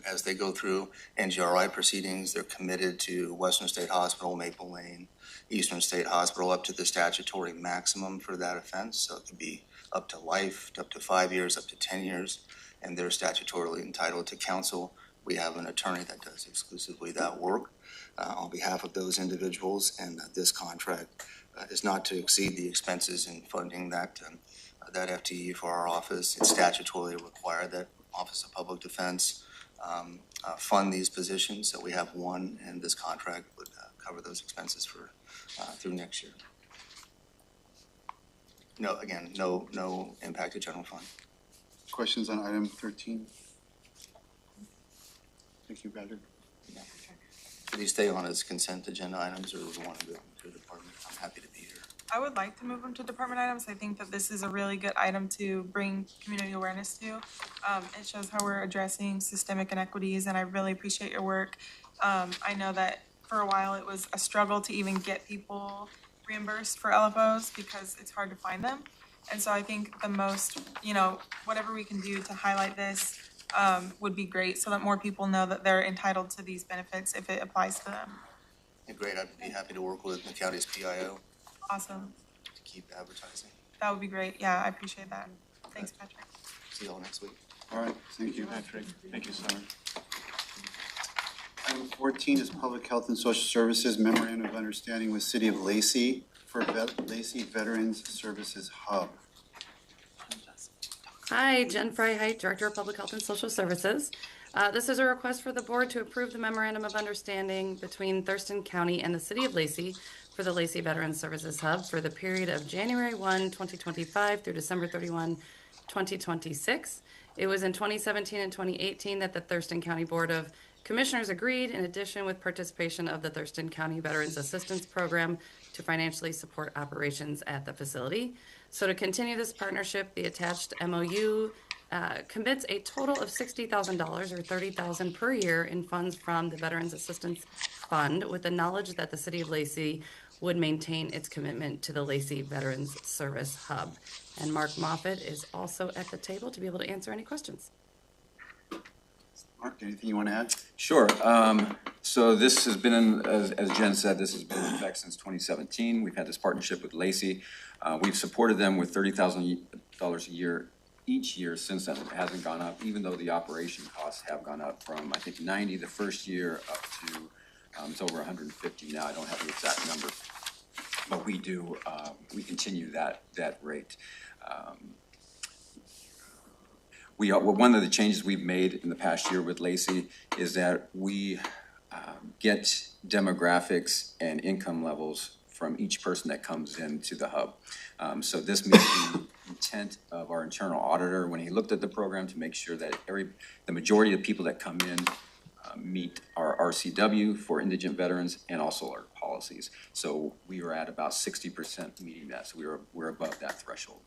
Q: as they go through NGRI proceedings. They're committed to Western State Hospital, Maple Lane, Eastern State Hospital, up to the statutory maximum for that offense. So it could be up to life, up to 5 years, up to 10 years, and they're statutorily entitled to counsel. We have an attorney that does exclusively that work on behalf of those individuals, and this contract is not to exceed the expenses in funding that FTE for our office. It's statutorily required that Office of Public Defense fund these positions, so we have one, and this contract would cover those expenses for through next year. No, again, no impact to general fund.
A: Questions on item 13? Thank you, Patrick.
Q: Should he stay on as consent agenda items, or do we want to go to the department? I'm happy to be here.
G: I would like to move them to department items. I think that this is a really good item to bring community awareness to. It shows how we're addressing systemic inequities, and I really appreciate your work. I know that for a while it was a struggle to even get people reimbursed for LFOs because it's hard to find them. And so I think the most, whatever we can do to highlight this would be great, so that more people know that they're entitled to these benefits if it applies to them.
Q: Yeah, great. I'd be happy to work with the county's PIO.
G: Awesome.
Q: To keep advertising.
G: That would be great. Yeah, I appreciate that. Thanks, Patrick.
Q: See y'all next week.
A: All right, thank you.
B: Patrick. Thank you, Summer.
A: Item 14 is Public Health and Social Services Memorandum of Understanding with City of Lacey for Lacey Veterans Services Hub.
R: Hi, Jen Freiheit, Director of Public Health and Social Services. This is a request for the board to approve the Memorandum of Understanding between Thurston County and the City of Lacey for the Lacey Veterans Services Hub for the period of January 1, 2025 through December 31, 2026. It was in 2017 and 2018 that the Thurston County Board of Commissioners agreed, in addition with participation of the Thurston County Veterans Assistance Program, to financially support operations at the facility. So to continue this partnership, the attached MOU commits a total of $60,000 or $30,000 per year in funds from the Veterans Assistance Fund, with the knowledge that the City of Lacey would maintain its commitment to the Lacey Veterans Service Hub. And Mark Moffitt is also at the table to be able to answer any questions.
A: Mark, anything you want to add?
F: Sure. So this has been, as Jen said, this has been in effect since 2017. We've had this partnership with Lacey. We've supported them with $30,000 a year each year since then. It hasn't gone up, even though the operation costs have gone up from, I think, 90 the first year up to, it's over 150 now. I don't have the exact number, but we do, we continue that rate. One of the changes we've made in the past year with Lacey is that we get demographics and income levels from each person that comes into the hub. So this meets the intent of our internal auditor when he looked at the program to make sure that the majority of people that come in meet our RCW for indigent veterans and also our policies. So we are at about 60% meeting that. So we're above that threshold.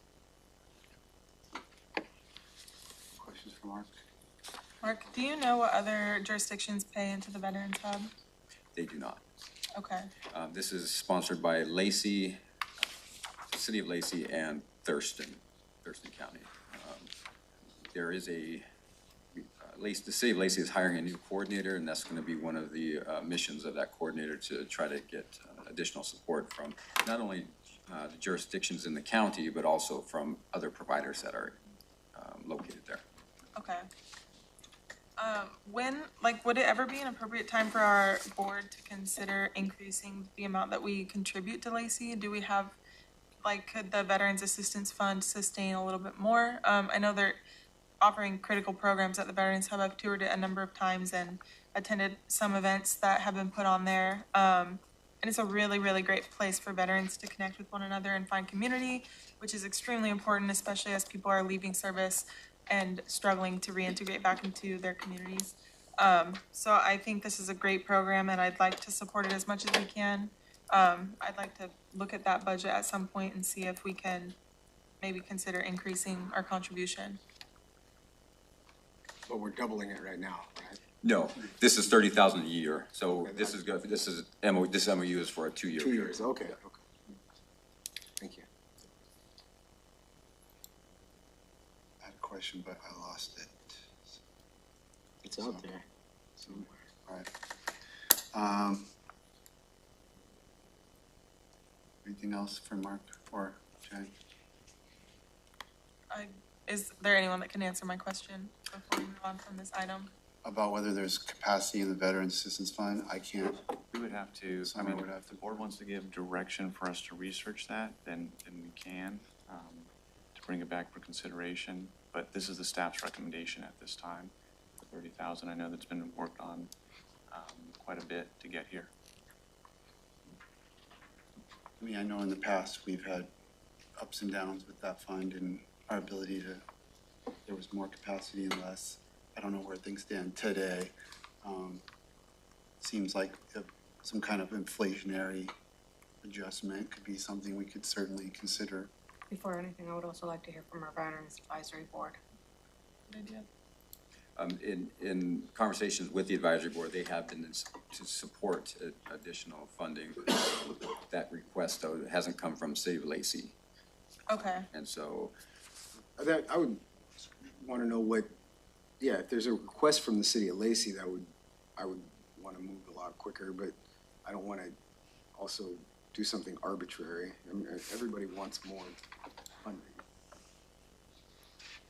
A: For Mark.
G: Mark, do you know what other jurisdictions pay into the Veterans Hub?
F: They do not.
G: Okay.
F: This is sponsored by Lacey, the City of Lacey, and Thurston County. There is the City of Lacey is hiring a new coordinator, and that's going to be one of the missions of that coordinator, to try to get additional support from not only the jurisdictions in the county, but also from other providers that are located there.
G: Okay. Would it ever be an appropriate time for our board to consider increasing the amount that we contribute to Lacey? Do we have like, could the Veterans Assistance Fund sustain a little bit more? I know they're offering critical programs at the Veterans Hub. I've toured it a number of times and attended some events that have been put on there. And it's a really, really great place for veterans to connect with one another and find community, which is extremely important, especially as people are leaving service and struggling to reintegrate back into their communities. So I think this is a great program and I'd like to support it as much as we can. I'd like to look at that budget at some point and see if we can maybe consider increasing our contribution.
S: But we're doubling it right now, right?
F: No, this is 30,000 a year, so this is good, this MOU is for a 2-year
S: 2
F: period.
S: years, okay. Thank you.
A: I had a question, but I lost it.
S: It's out there.
A: Somewhere. All right. Anything else for Mark or Jen?
G: Is there anyone that can answer my question before we move on from this item?
A: About whether there's capacity in the Veterans Assistance Fund? I can't.
B: We would have to, I
A: Someone
B: mean,
A: would have
B: if the board wants to give direction for us to research that, then we can, to bring it back for consideration. But this is the staff's recommendation at this time, for 30,000. I know that's been worked on quite a bit to get here.
A: I mean, I know in the past we've had ups and downs with that fund and our ability to, there was more capacity and less. I don't know where things stand today. Seems like some kind of inflationary adjustment could be something we could certainly consider.
P: Before anything, I would also like to hear from our Veterans Advisory Board.
G: Good idea.
F: In conversations with the advisory board, they have been to support additional funding. That request, though, hasn't come from City of Lacey.
G: Okay.
F: And so.
S: I would want to know what, yeah, if there's a request from the City of Lacey, I would want to move a lot quicker, but I don't want to also do something arbitrary. I mean, everybody wants more funding.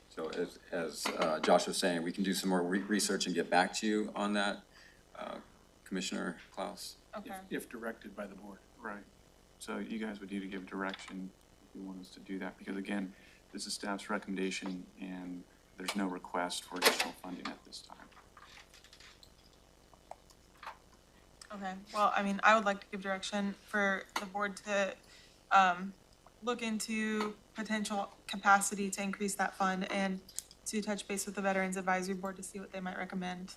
F: So as Josh was saying, we can do some more research and get back to you on that, Commissioner Klaus.
G: Okay.
B: If directed by the board. Right. So you guys would need to give direction if you want us to do that, because again, this is staff's recommendation and there's no request for additional funding at this time.
G: Okay, well, I mean, I would like to give direction for the board to look into potential capacity to increase that fund and to touch base with the Veterans Advisory Board to see what they might recommend.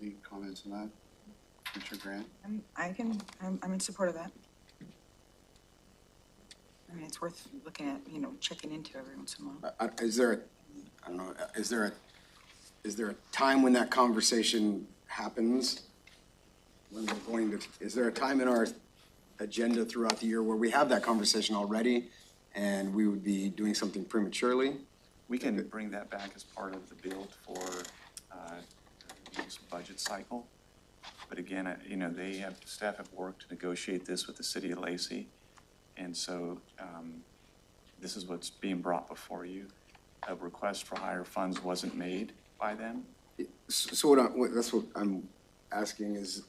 A: Any comments on that? Commissioner Grant?
E: I'm in support of that. I mean, it's worth looking at, checking into every once in a while.
S: Is there a time when that conversation happens? When we're going to, is there a time in our agenda throughout the year where we have that conversation already and we would be doing something prematurely?
B: We can bring that back as part of the build for this budget cycle. But again, staff have worked to negotiate this with the City of Lacey. And so this is what's being brought before you. A request for higher funds wasn't made by them.
S: So that's what I'm asking is,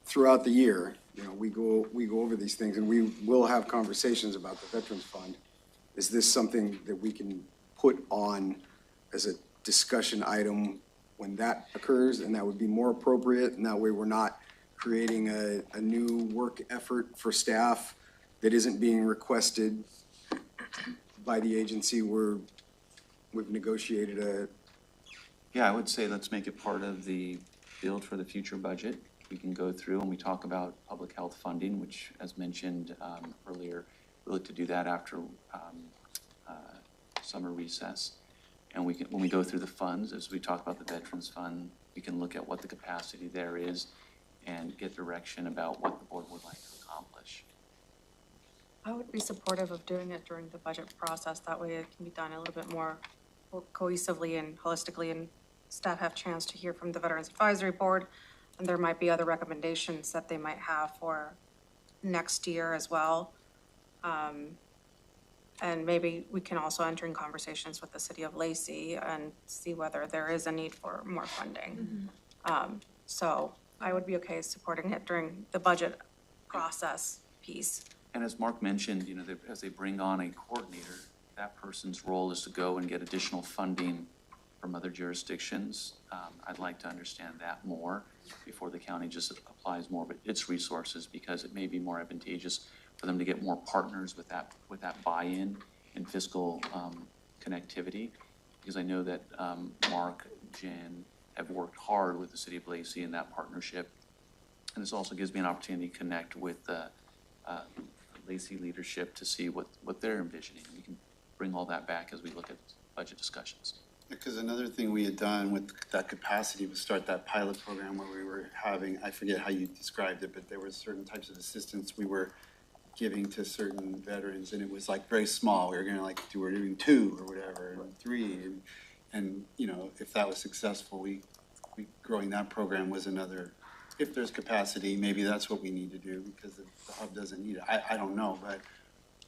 S: throughout the year, we go over these things and we will have conversations about the Veterans Fund. Is this something that we can put on as a discussion item when that occurs, and that would be more appropriate, and that way we're not creating a new work effort for staff that isn't being requested by the agency where we've negotiated a.
B: Yeah, I would say let's make it part of the build for the future budget. We can go through and we talk about public health funding, which, as mentioned earlier, we look to do that after summer recess. And we can, when we go through the funds, as we talk about the Veterans Fund, we can look at what the capacity there is and get direction about what the board would like to accomplish.
P: I would be supportive of doing it during the budget process. That way it can be done a little bit more cohesively and holistically, and staff have a chance to hear from the Veterans Advisory Board. And there might be other recommendations that they might have for next year as well. And maybe we can also enter in conversations with the City of Lacey and see whether there is a need for more funding. So I would be okay supporting it during the budget process piece.
B: And as Mark mentioned, you know, as they bring on a coordinator, that person's role is to go and get additional funding from other jurisdictions. I'd like to understand that more before the county just applies more of its resources, because it may be more advantageous for them to get more partners with that buy-in and fiscal connectivity. Because I know that Mark, Jen have worked hard with the city of Lacey in that partnership. And this also gives me an opportunity to connect with the Lacey leadership to see what they're envisioning. We can bring all that back as we look at budget discussions.
A: Because another thing we had done with that capacity was start that pilot program where we were having, I forget how you described it, but there were certain types of assistance we were giving to certain veterans, and it was like very small. We were gonna we're doing 2 or whatever, and 3, and you know, if that was successful, we growing that program was another. If there's capacity, maybe that's what we need to do, because the hub doesn't need it. I don't know, but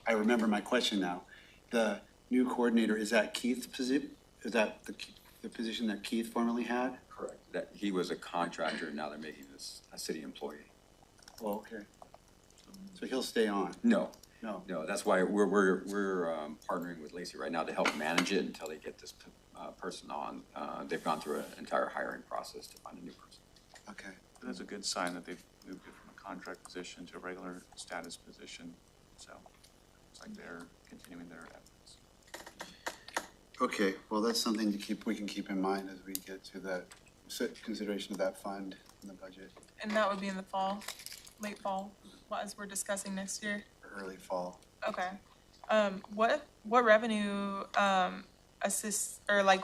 A: I remember my question now. The new coordinator, is that Keith's position? Is that the position that Keith formerly had?
F: Correct. That he was a contractor, and now they're making this a city employee.
A: Oh, okay. So he'll stay on?
F: No.
A: No.
F: No, that's why we're partnering with Lacey right now to help manage it until they get this person on. They've gone through an entire hiring process to find a new person.
A: Okay.
B: That's a good sign that they've moved it from a contract position to a regular status position. So it's like they're continuing their efforts.
A: Okay, well, that's something we can keep in mind as we get to that consideration of that fund in the budget.
G: And that would be in the fall, late fall, as we're discussing next year?
A: Early fall.
G: Okay. What revenue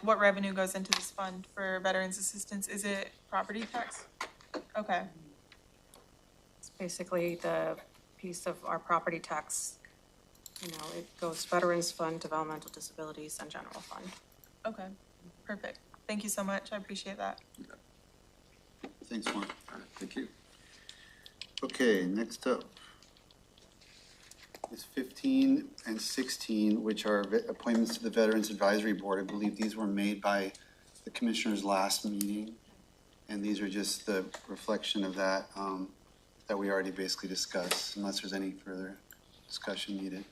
G: what revenue goes into this fund for veterans assistance? Is it property tax? Okay.
P: It's basically the piece of our property tax. You know, it goes Veterans Fund, Developmental Disabilities, and General Fund.
G: Okay, perfect. Thank you so much. I appreciate that.
A: Thanks, Mark.
F: Thank you.
A: Okay, next up is 15 and 16, which are appointments to the Veterans Advisory Board. I believe these were made by the commissioners last meeting, and these are just the reflection of that that we already basically discussed, unless there's any further discussion needed.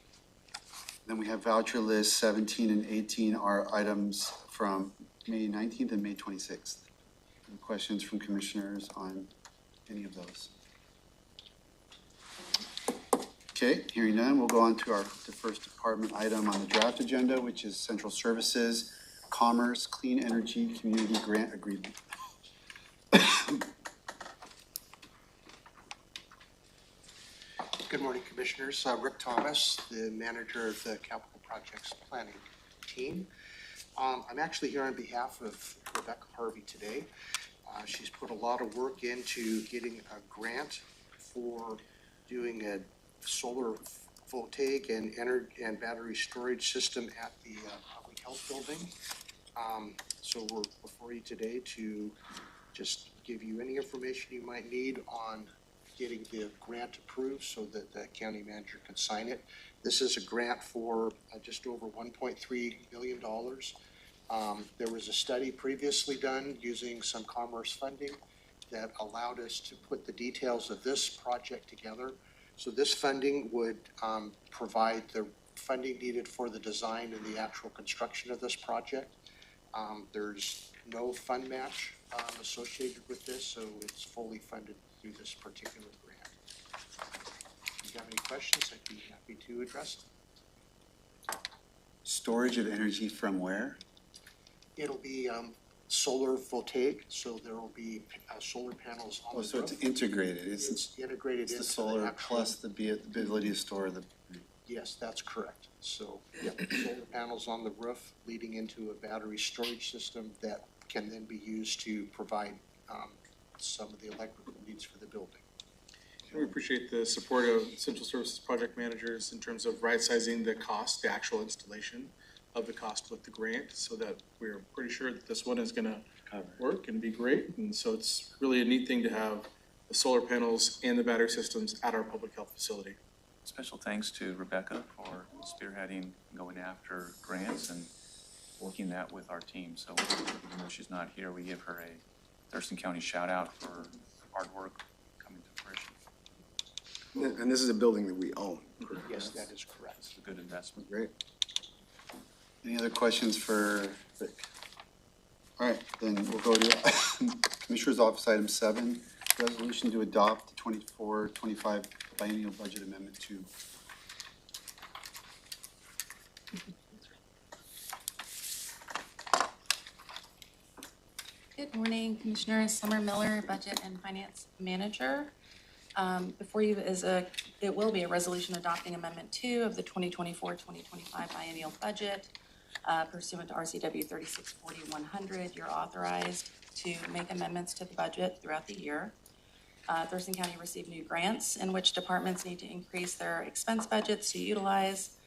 A: Then we have voucher lists 17 and 18 are items from May 19th and May 26th. Any questions from commissioners on any of those? Okay, hearing none, we'll go on to the first department item on the draft agenda, which is Central Services, Commerce, Clean Energy, Community Grant Agreement.
T: Good morning, Commissioners. Rick Thomas, the manager of the Capital Projects Planning team. I'm actually here on behalf of Rebecca Harvey today. She's put a lot of work into getting a grant for doing a solar voltaic and battery storage system at the public health building. So we're before you today to just give you any information you might need on getting the grant approved so that the county manager can sign it. This is a grant for just over $1.3 million. There was a study previously done using some commerce funding that allowed us to put the details of this project together. So this funding would provide the funding needed for the design and the actual construction of this project. There's no fund match associated with this, so it's fully funded through this particular grant. If you have any questions, I'd be happy to address them.
A: Storage of energy from where?
T: It'll be solar voltaic, so there will be solar panels on the roof.
A: So it's integrated.
T: It's integrated
A: into
T: the
A: solar
T: actual,
A: plus the ability to store the.
T: Yes, that's correct. So, yeah, solar panels on the roof leading into a battery storage system that can then be used to provide some of the electrical needs for the building.
U: We appreciate the support of Central Services project managers in terms of right-sizing the cost, the actual installation of the cost with the grant, so that we're pretty sure that this one is gonna work and be great. And so it's really a neat thing to have the solar panels and the battery systems at our public health facility.
B: Special thanks to Rebecca for spearheading, going after grants and working that with our team. So even though she's not here, we give her a Thurston County shout out for hard work coming to fruition.
S: And this is a building that we own.
T: Yes, that is correct.
B: It's a good investment.
S: Great.
A: Any other questions for Rick? All right, then we'll go to Commissioner's Office Item 7, resolution to adopt the 24-25 biennial budget amendment 2.
P: Good morning, Commissioners. Summer Miller, Budget and Finance Manager. Before you it will be a resolution adopting Amendment 2 of the 2024-2025 biennial budget. Pursuant to RCW 3640-100, you're authorized to make amendments to the budget throughout the year. Thurston County received new grants in which departments need to increase their expense budgets to utilize.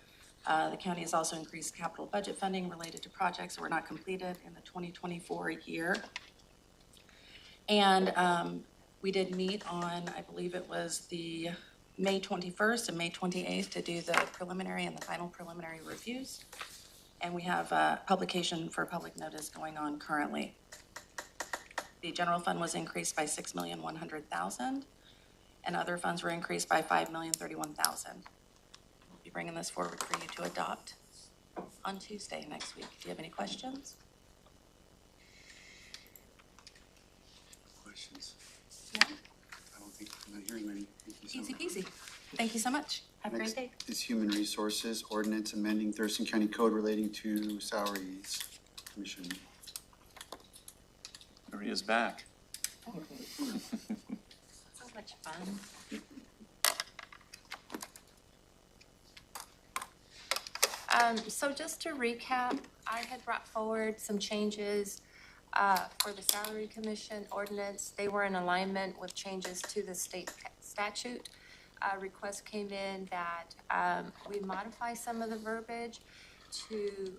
P: The county has also increased capital budget funding related to projects that were not completed in the 2024 year. And we did meet on, I believe it was the May 21st and May 28th to do the preliminary and the final preliminary reviews. And we have a publication for public notice going on currently. The general fund was increased by $6,100,000 and other funds were increased by $5,031,000. We'll be bringing this forward for you to adopt on Tuesday next week. Do you have any questions?
A: Questions?
P: No?
A: I don't think, I'm not hearing any. Thank you so
P: Easy
A: much.
P: peasy. Thank you so much. Have a great day.
A: Next is Human Resources Ordinance amending Thurston County Code relating to salaries. Commission.
B: Maria's back.
P: So much fun.
N: So just to recap, I had brought forward some changes for the Salary Commission ordinance. They were in alignment with changes to the state statute. Request came in that we modify some of the verbiage to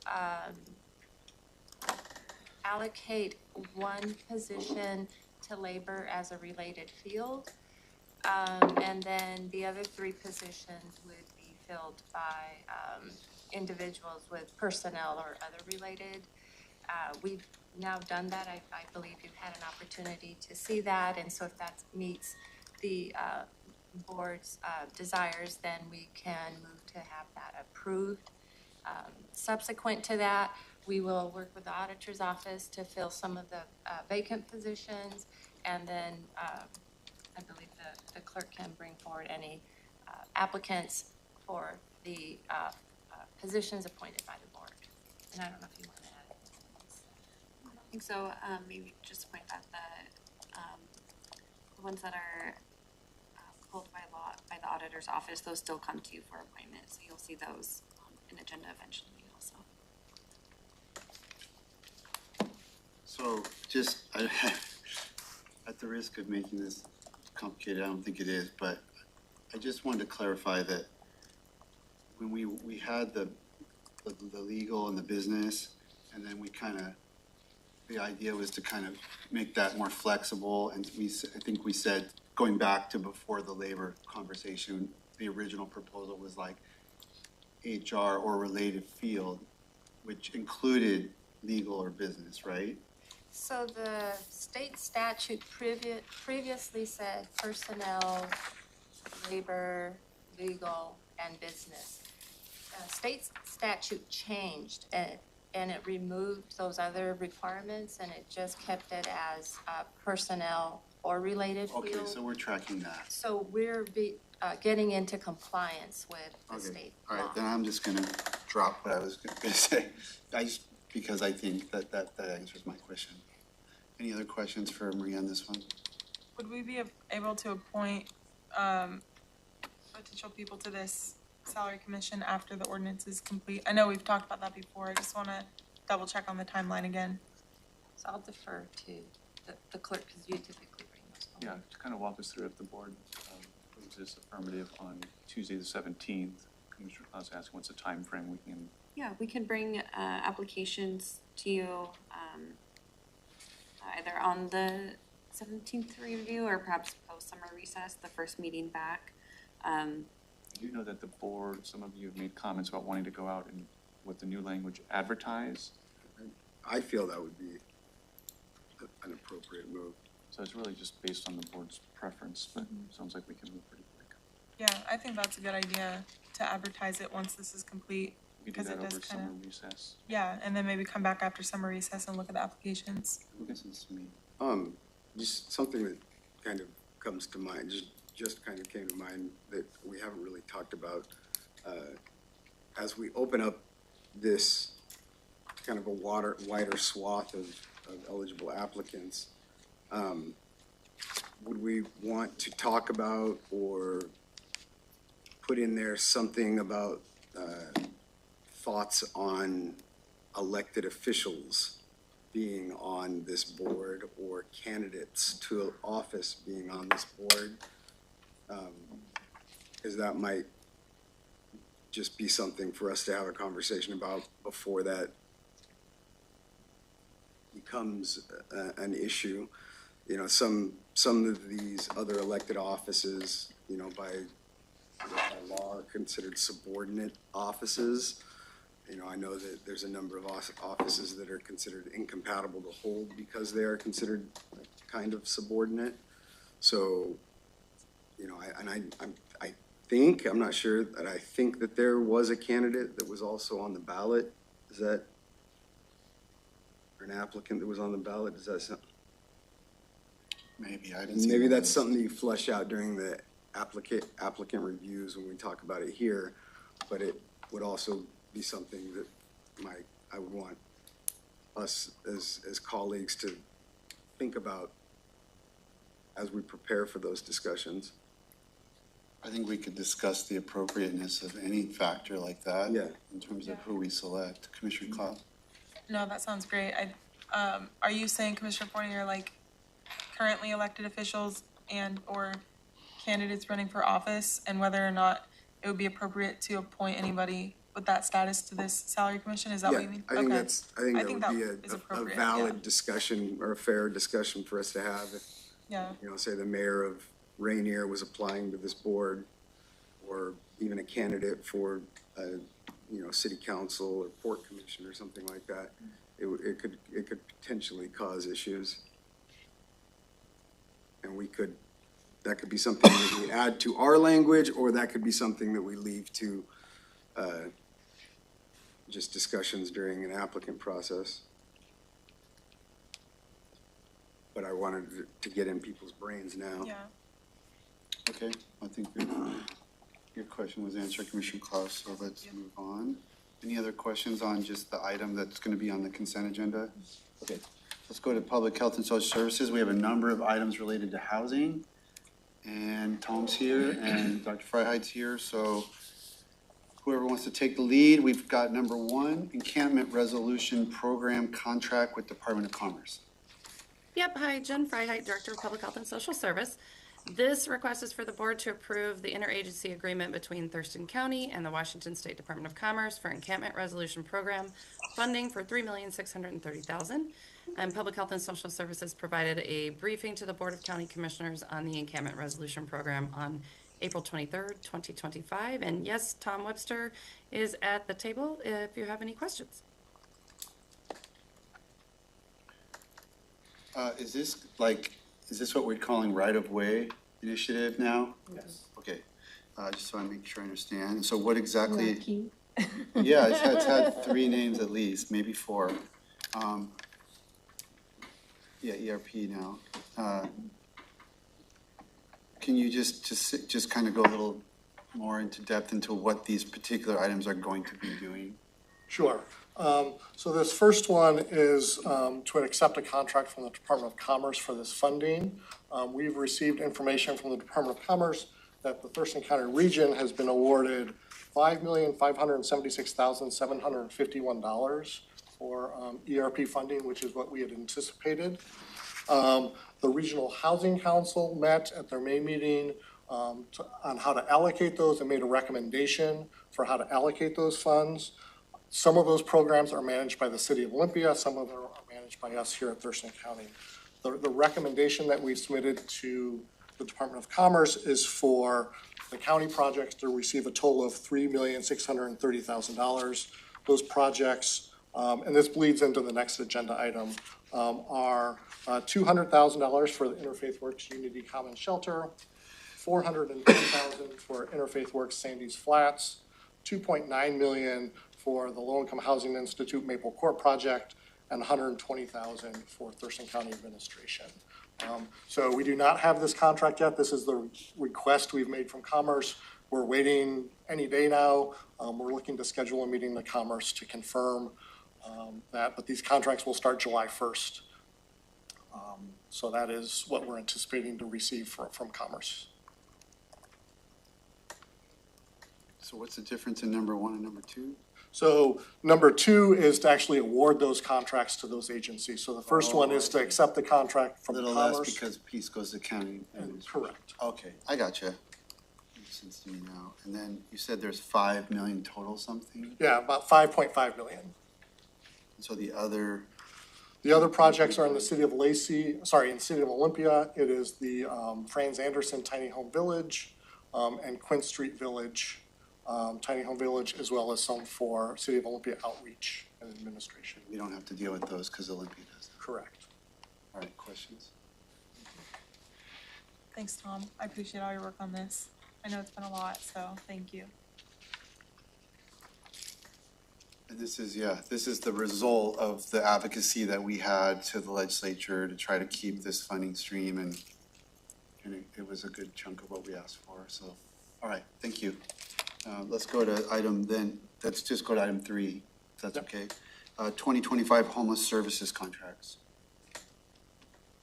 N: allocate one position to labor as a related field. And then the other three positions would be filled by individuals with personnel or other related. We've now done that. I believe you've had an opportunity to see that. And so if that meets the board's desires, then we can move to have that approved. Subsequent to that, we will work with the auditor's office to fill some of the vacant positions. And then I believe the clerk can bring forward any applicants for the positions appointed by the board. And I don't know if you want to add anything else.
I: I think so. Maybe just point out the ones that are pulled by law by the auditor's office, those still come to you for appointment. So you'll see those in agenda eventually also.
A: So just, at the risk of making this complicated, I don't think it is, but I just wanted to clarify that when we had the legal and the business, and then we kind of, the idea was to kind of make that more flexible, and I think we said, going back to before the labor conversation, the original proposal was like HR or related field, which included legal or business, right?
N: So the state statute previously said personnel, labor, legal, and business. State statute changed and it removed those other requirements and it just kept it as personnel or related field.
A: Okay, so we're tracking that.
N: So we're getting into compliance with the
A: Okay,
N: state
A: all
N: law.
A: right, then I'm just gonna drop what I was gonna say. Because I think that answers my question. Any other questions for Maria on this one?
G: Would we be able to appoint potential people to this salary commission after the ordinance is complete? I know we've talked about that before. I just want to double check on the timeline again.
N: So I'll defer to the clerk because you typically bring those forward.
B: Yeah, to kind of walk us through if the board proves this affirmative on Tuesday the 17th. Commissioner Claus asking what's the time frame we can.
I: Yeah, we can bring applications to you either on the 17th review or perhaps post-summer recess, the first meeting back.
B: Do you know that the board, some of you have made comments about wanting to go out and with the new language advertise?
S: I feel that would be an appropriate move.
B: Is So it's really just based on the board's preference, but it sounds like we can move pretty quick.
G: Yeah, I think that's a good idea to advertise it once this is complete.
B: We can do
G: Because
B: that
G: it does
B: over
G: kinda-
B: summer recess.
G: Yeah, and then maybe come back after summer recess and look at the applications.
B: Listens to me.
S: Just something that kind of comes to mind, just kind of came to mind that we haven't really talked about. As we open up this kind of a wider swath of eligible applicants, would we want to talk about or put in there something about thoughts on elected officials being on this board or candidates to office being on this board? Because that might just be something for us to have a conversation about before that becomes an issue. You know, some of these other elected offices, you know, by law are considered subordinate offices. You know, I know that there's a number of offices that are considered incompatible to hold because they are considered kind of subordinate. So, you know, I'm not sure, that I think that there was a candidate that was also on the ballot. Is that, or an applicant that was on the ballot? Is that something?
A: Maybe, I didn't see.
S: Maybe that's something that you flesh out during the applicant reviews when we talk about it here, but it would also be something that I would want us as colleagues to think about as we prepare for those discussions.
A: I think we could discuss the appropriateness of any factor like that.
S: Yeah.
A: In terms of who we select. Commissioner Cloud?
G: No, that sounds great. Are you saying, Commissioner Fortier, like currently elected officials and or candidates running for office, and whether or not it would be appropriate to appoint anybody with that status to this salary commission? Is that what you mean?
S: I think
G: Okay.
S: that would be
G: is
S: a
G: appropriate,
S: valid
G: yeah.
S: discussion or a fair discussion for us to have. If,
G: Yeah.
S: you know, say the mayor of Rainier was applying to this board, or even a candidate for city council or port commission or something like that, it could potentially cause issues. And that could be something that we add to our language, or that could be something that we leave to just discussions during an applicant process. But I wanted to get in people's brains now.
G: Yeah.
A: Okay, I think your question was answered, Commissioner Klaus, so let's move on. Any other questions on just the item that's going to be on the consent agenda? Okay, let's go to Public Health and Social Services. We have a number of items related to housing. And Tom's here and Dr. Freiheit's here, so whoever wants to take the lead, we've got number 1, Encampment Resolution Program Contract with Department of Commerce.
R: Yep, hi, Jen Freiheit, Director of Public Health and Social Service. This request is for the board to approve the interagency agreement between Thurston County and the Washington State Department of Commerce for Encampment Resolution Program funding for $3,630,000. And Public Health and Social Services provided a briefing to the Board of County Commissioners on the Encampment Resolution Program on April 23rd, 2025. And yes, Tom Webster is at the table if you have any questions.
A: Is this what we're calling right-of-way initiative now?
U: Yes.
A: Okay, just so I make sure I understand. So what exactly? Yeah, it's had 3 names at least, maybe 4. Yeah, ERP now. Can you just kind of go a little more into depth into what these particular items are going to be doing?
D: Sure. So this first one is to accept a contract from the Department of Commerce for this funding. We've received information from the Department of Commerce that the Thurston County region has been awarded $5,576,751 for ERP funding, which is what we had anticipated. The Regional Housing Council met at their May meeting on how to allocate those and made a recommendation for how to allocate those funds. Some of those programs are managed by the City of Olympia. Some of them are managed by us here at Thurston County. The recommendation that we've submitted to the Department of Commerce is for the county projects to receive a total of $3,630,000. Those projects, and this bleeds into the next agenda item, are $200,000 for the Interfaith Works Unity Common Shelter, $410,000 for Interfaith Works Sandy's Flats, $2.9 million for the Low Income Housing Institute Maple Court Project, and $120,000 for Thurston County Administration. So we do not have this contract yet. This is the request we've made from Commerce. We're waiting any day now. We're looking to schedule a meeting with Commerce to confirm that, but these contracts will start July 1st. So that is what we're anticipating to receive from Commerce.
A: So what's the difference in number one and number two?
D: So number two is to actually award those contracts to those agencies. So the first one is to accept the contract from
A: Little
D: Commerce.
A: less because piece goes to county.
D: Correct.
A: Okay, I got you. Makes sense to me now. And then you said there's 5 million total something?
D: Yeah, about 5.5 million.
A: So the other
D: projects are in the city of Lacey, in the city of Olympia. It is the Franz Anderson Tiny Home Village and Quinn Street Village, Tiny Home Village, as well as some for City of Olympia outreach and administration.
A: We don't have to deal with those because Olympia does that.
D: Correct.
A: All right, questions?
G: Thanks, Tom. I appreciate all your work on this. I know it's been a lot, so thank you.
A: And this is the result of the advocacy that we had to the legislature to try to keep this funding stream, and it was a good chunk of what we asked for, so, all right, thank you. Let's go to let's just go to item 3, if that's okay. 2025 homeless services contracts.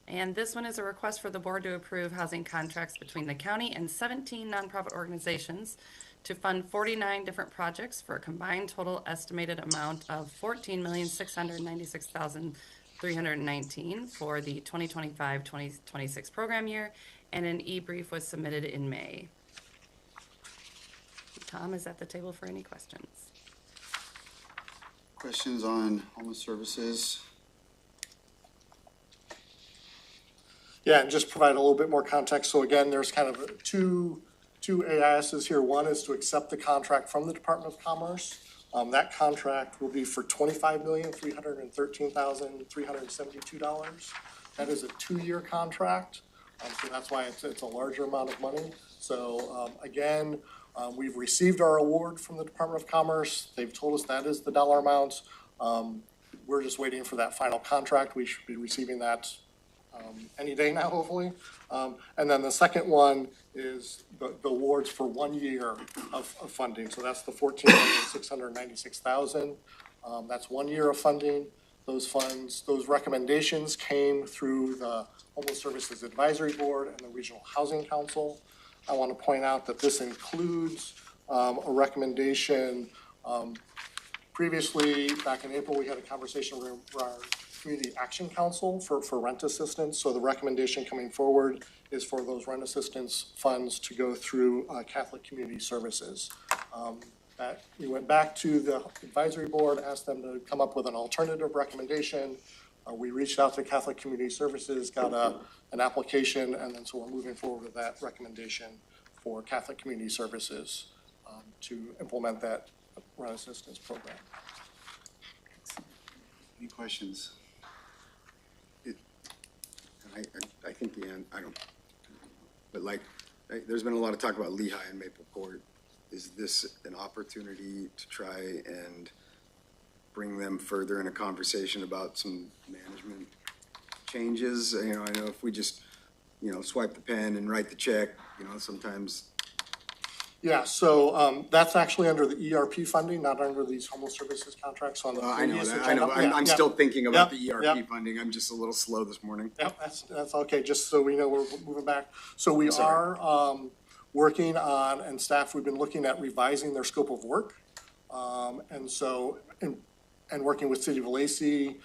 R: And this one is a request for the board to approve housing contracts between the county and 17 nonprofit organizations to fund 49 different projects for a combined total estimated amount of $14,696,319 for the 2025-2026 program year, and an e-brief was submitted in May. Tom is at the table for any questions.
A: Questions on homeless services?
D: Yeah, and just provide a little bit more context. So again, there's kind of two AISs here. One is to accept the contract from the Department of Commerce. That contract will be for $25,313,372. That is a 2-year contract. So that's why it's a larger amount of money. So again, we've received our award from the Department of Commerce. They've told us that is the dollar amount. We're just waiting for that final contract. We should be receiving that any day now, hopefully. And then the second one is the awards for 1 year of funding. So that's the $14,696,000. That's 1 year of funding. Those funds, those recommendations came through the Homeless Services Advisory Board and the Regional Housing Council. I want to point out that this includes a recommendation. Previously, back in April, we had a conversation with our Community Action Council for rent assistance. So the recommendation coming forward is for those rent assistance funds to go through Catholic Community Services. We went back to the advisory board, asked them to come up with an alternative recommendation. We reached out to Catholic Community Services, got an application, and then so we're moving forward with that recommendation for Catholic Community Services to implement that rent assistance program.
A: Any questions?
S: I think the end, I don't, but there's been a lot of talk about Lehigh and Maple Court. Is this an opportunity to try and bring them further in a conversation about some management changes? I know if we just, swipe the pen and write the check, sometimes.
D: Yeah, so that's actually under the ERP funding, not under these homeless services contracts on the previous agenda.
S: I'm still thinking about the ERP funding. I'm just a little slow this morning.
D: Yep, that's okay, just so we know we're moving back. So we are working on, and staff, we've been looking at revising their scope of work. And working with City of Lacey,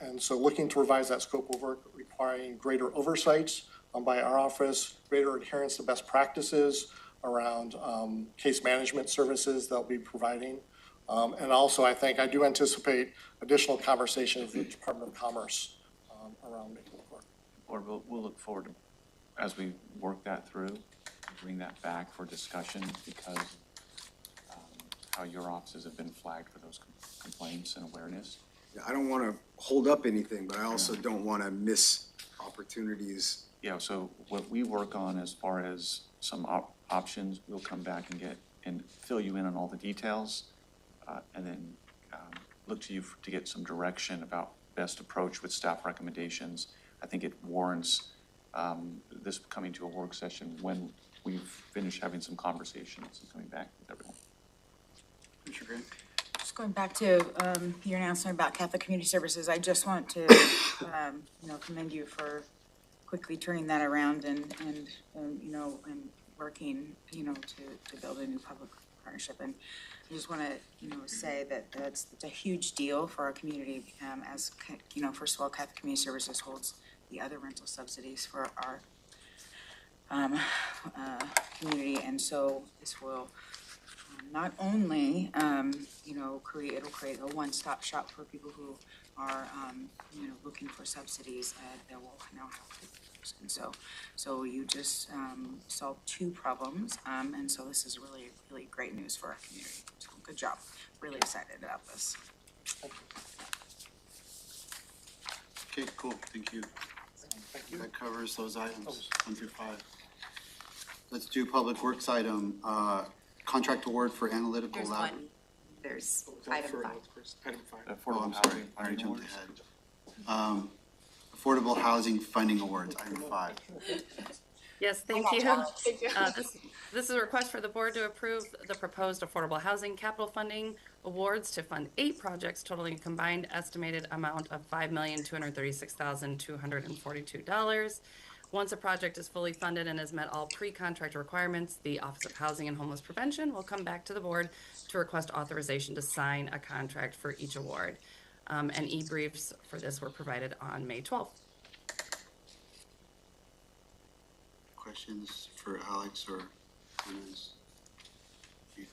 D: and so looking to revise that scope of work, requiring greater oversight by our office, greater adherence to best practices around case management services they'll be providing. And also, I do anticipate additional conversations with the Department of Commerce around Maple Court.
B: Board, we'll look forward to, as we work that through, bring that back for discussion, because how your offices have been flagged for those complaints and awareness.
S: I don't wanna hold up anything, but I also don't wanna miss opportunities.
B: Yeah, so what we work on as far as some options, we'll come back and get, and fill you in on all the details, and then look to you to get some direction about best approach with staff recommendations. I think it warrants this coming to a work session when we've finished having some conversations and coming back with everyone.
A: Commissioner Grant?
E: Just going back to your announcement about Catholic Community Services, I just want to, commend you for quickly turning that around and working, to build a new public partnership. And I just want to, say that it's a huge deal for our community, as, first of all, Catholic Community Services holds the other rental subsidies for our community. And so this will not only, it'll create a one-stop shop for people who are, looking for subsidies that will now have. And so you just solved two problems, and so this is really, really great news for our community. So good job. Really excited about this.
A: Okay, cool, thank you. That covers those items, 1 through 5. Let's do Public Works item, contract award for analytical
I: There's
A: lab.
I: one. There's item 5.
U: Item 5.
A: Oh, I'm sorry, I already jumped ahead. Affordable Housing Funding Awards, item 5.
R: Yes, thank you. This is a request for the board to approve the proposed affordable housing capital funding awards to fund 8 projects totaling a combined estimated amount of $5,236,242. Once a project is fully funded and has met all pre-contract requirements, the Office of Housing and Homeless Prevention will come back to the board to request authorization to sign a contract for each award. And e-briefs for this were provided on May 12th.
A: Questions for Alex or comments? B12.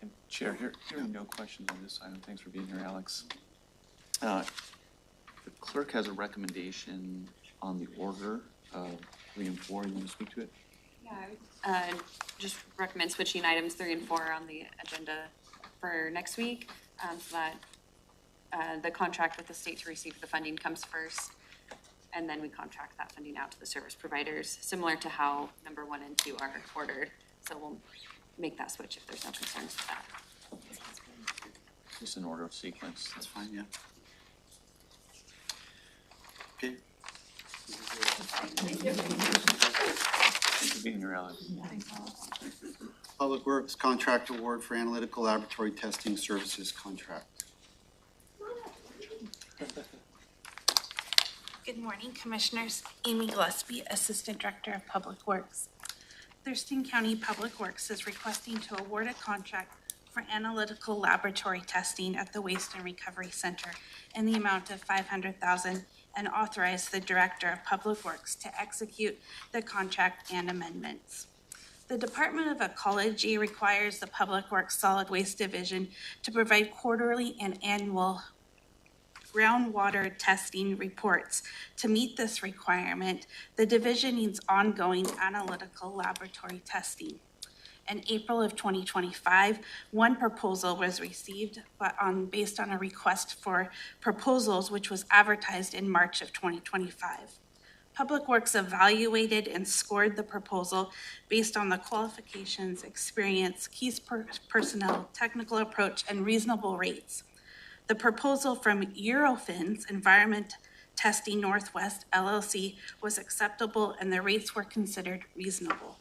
B: And Chair, here are no questions on this item. Thanks for being here, Alex. The clerk has a recommendation on the order of 3 and 4. You want to speak to it?
I: Yeah, just recommend switching items 3 and 4 on the agenda for next week, so that the contract with the state to receive the funding comes first, and then we contract that funding out to the service providers, similar to how number 1 and 2 are ordered. So we'll make that switch if there's no concerns with that.
B: Just in order of sequence.
A: That's fine, yeah. Okay.
B: Thanks for being here, Alex.
A: Public Works Contract Award for Analytical Laboratory Testing Services Contract.
C: Good morning, Commissioners. Amy Gillespie, Assistant Director of Public Works. Thurston County Public Works is requesting to award a contract for analytical laboratory testing at the Waste and Recovery Center in the amount of $500,000 and authorize the Director of Public Works to execute the contract and amendments. The Department of Ecology requires the Public Works Solid Waste Division to provide quarterly and annual groundwater testing reports. To meet this requirement, the division needs ongoing analytical laboratory testing. In April of 2025, one proposal was received based on a request for proposals, which was advertised in March of 2025. Public Works evaluated and scored the proposal based on the qualifications, experience, key personnel, technical approach, and reasonable rates. The proposal from Eurofins Environment Testing Northwest LLC was acceptable and the rates were considered reasonable.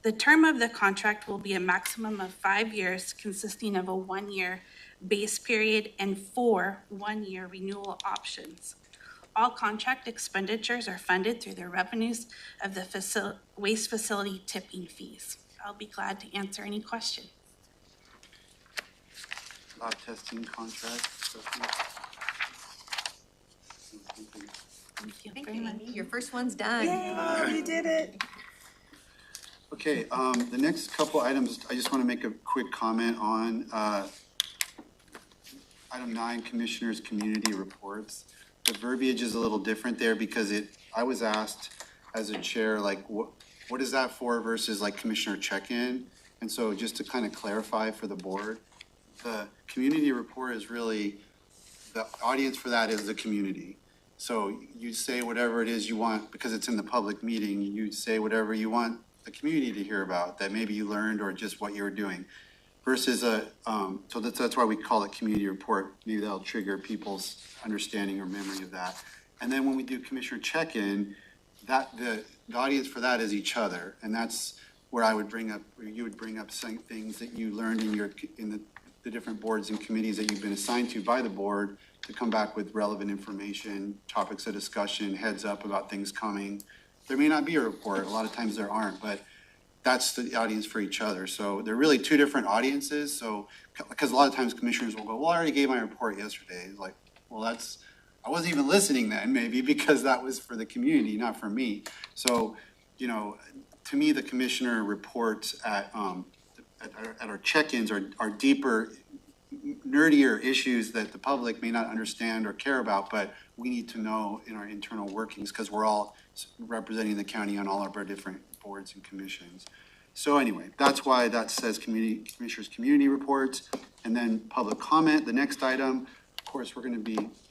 C: The term of the contract will be a maximum of 5 years, consisting of a 1-year base period and 4 one-year renewal options. All contract expenditures are funded through the revenues of the waste facility tipping fees. I'll be glad to answer any questions.
A: Lab testing contract.
C: Thank you, Amy.
I: Your first one's done.
E: Yay, you did it.
A: Okay, the next couple items, I just want to make a quick comment on item 9, Commissioners' Community Reports. The verbiage is a little different there because I was asked as a chair, like, what is that for versus like Commissioner check-in? And so just to kind of clarify for the board, the community report is really, the audience for that is the community. So you say whatever it is you want, because it's in the public meeting, you say whatever you want the community to hear about, that maybe you learned or just what you're doing. Versus so that's why we call it community report. Maybe that'll trigger people's understanding or memory of that. And then when we do commissioner check-in, that the audience for that is each other. And that's where I would bring up, or you would bring up some things that you learned in the different boards and committees that you've been assigned to by the board, to come back with relevant information, topics of discussion, heads up about things coming. There may not be a report, a lot of times there aren't, but that's the audience for each other. So they're really two different audiences. So, because a lot of times commissioners will go, well, I already gave my report yesterday. It's like, well, I wasn't even listening then, maybe, because that was for the community, not for me. So, you know, to me, the commissioner reports at our check-ins are deeper, nerdier issues that the public may not understand or care about, but we need to know in our internal workings, because we're all representing the county on all of our different boards and commissions. So anyway, that's why that says commissioners' community reports, and then public comment, the next item. Of course,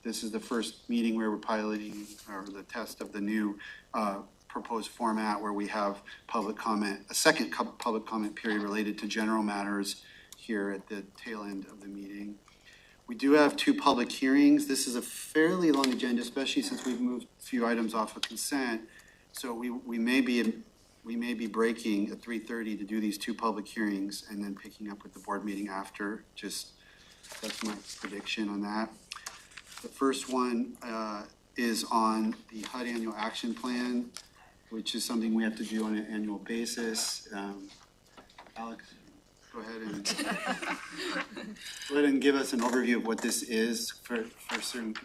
A: this is the first meeting where we're piloting, or the test of the new proposed format, where we have public comment, a second public comment period related to general matters here at the tail end of the meeting. We do have 2 public hearings. This is a fairly long agenda, especially since we've moved a few items off of consent. So we may be breaking at 3:30 to do these 2 public hearings and then picking up with the board meeting after. Just, that's my prediction on that. The first one is on the HUD annual action plan, which is something we have to do on an annual basis. Alex, go ahead and give us an overview of what this is for certain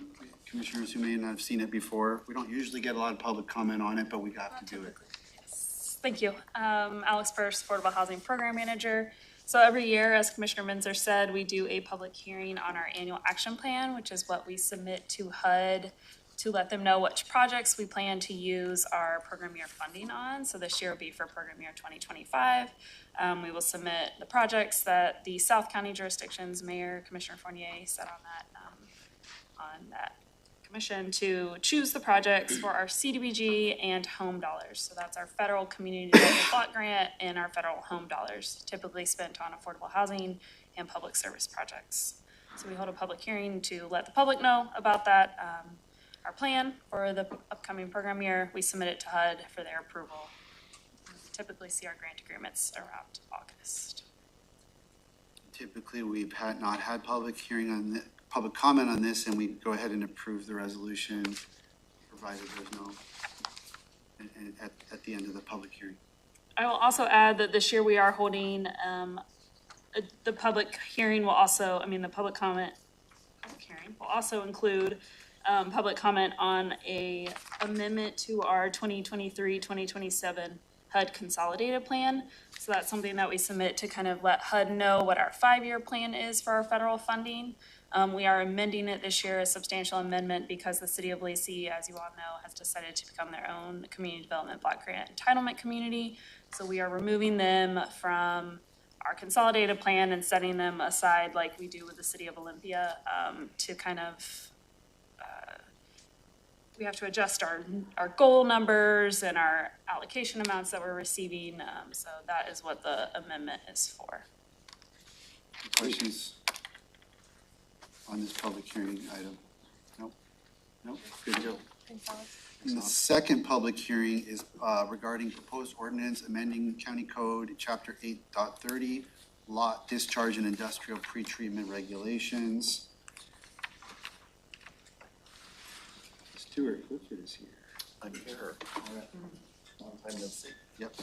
A: commissioners who may not have seen it before. We don't usually get a lot of public comment on it, but we have to do it.
J: Thank you. Alex First, Affordable Housing Program Manager. So every year, as Commissioner Minzer said, we do a public hearing on our annual action plan, which is what we submit to HUD to let them know which projects we plan to use our program year funding on. So this year will be for program year 2025. We will submit the projects that the South County jurisdictions, Mayor, Commissioner Fournier said on that commission, to choose the projects for our CDBG and home dollars. So that's our federal community development block grant and our federal home dollars, typically spent on affordable housing and public service projects. So we hold a public hearing to let the public know about that. Our plan for the upcoming program year, we submit it to HUD for their approval. We typically see our grant agreements around August.
A: Typically, we've not had public hearing on the public comment on this, and we go ahead and approve the resolution, provided there's no, at the end of the public hearing.
J: I will also add that this year we are holding, the public hearing will also, the public hearing will also include public comment on a amendment to our 2023-2027 HUD consolidated plan. So that's something that we submit to kind of let HUD know what our 5-year plan is for our federal funding. We are amending it this year, a substantial amendment, because the city of Lacey, as you all know, has decided to become their own community development block grant entitlement community. So we are removing them from our consolidated plan and setting them aside like we do with the city of Olympia, to kind of, we have to adjust our goal numbers and our allocation amounts that we're receiving. So that is what the amendment is for.
A: Questions on this public hearing item? Nope, good to go. And the second public hearing is regarding proposed ordinance amending County Code Chapter 8.30, lot discharge and industrial pretreatment regulations. Stuart Clifford is here.
V: I'm here. Long time no see.
A: Yep.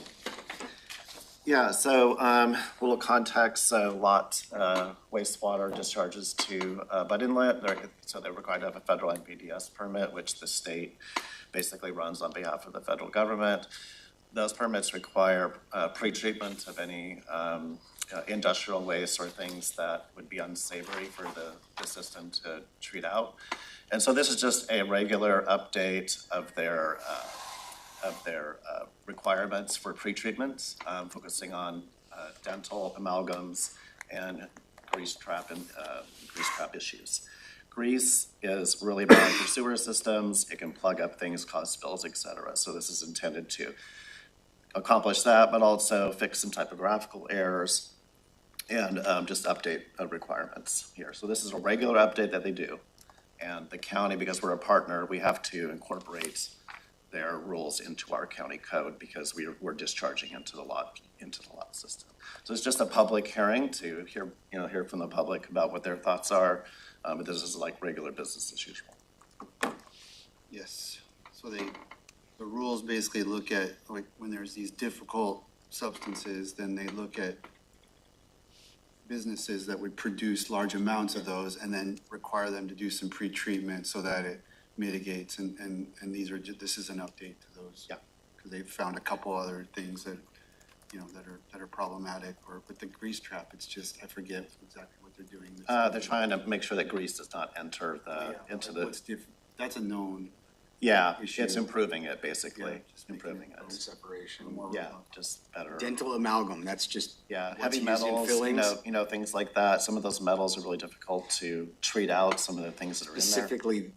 V: Yeah, so a little context, lot wastewater discharges to Bud Inlet. So they're required to have a federal NPDES permit, which the state basically runs on behalf of the federal government. Those permits require pre-treatment of any industrial waste or things that would be unsavory for the system to treat out. And so this is just a regular update of their requirements for pretreatment, focusing on dental amalgams and grease trap issues. Grease is really bad for sewer systems. It can plug up things, cause spills, et cetera. So this is intended to accomplish that, but also fix some typographical errors and just update requirements here. So this is a regular update that they do. And the county, because we're a partner, we have to incorporate their rules into our county code because we're discharging into the lot system. So it's just a public hearing to hear from the public about what their thoughts are. But this is like regular business as usual.
A: Yes, so the rules basically look at, like, when there's these difficult substances, then they look at businesses that would produce large amounts of those and then require them to do some pre-treatment so that it mitigates, and this is an update to those.
V: Yeah.
A: Because they've found a couple other things that, that are problematic, or with the grease trap, it's just, I forget exactly what they're doing.
V: They're trying to make sure that grease does not enter into the.
A: What's different, that's a known.
V: Yeah,
A: issue.
V: it's improving it, basically.
A: Yeah, just
V: improving it.
S: Separation.
V: Yeah, just better.
S: Dental amalgam, that's just.
V: Yeah,
S: what's
V: heavy
S: used in
V: metals,
S: fillings.
V: things like that. Some of those metals are really difficult to treat out, some of the things that are in there.
S: Specifically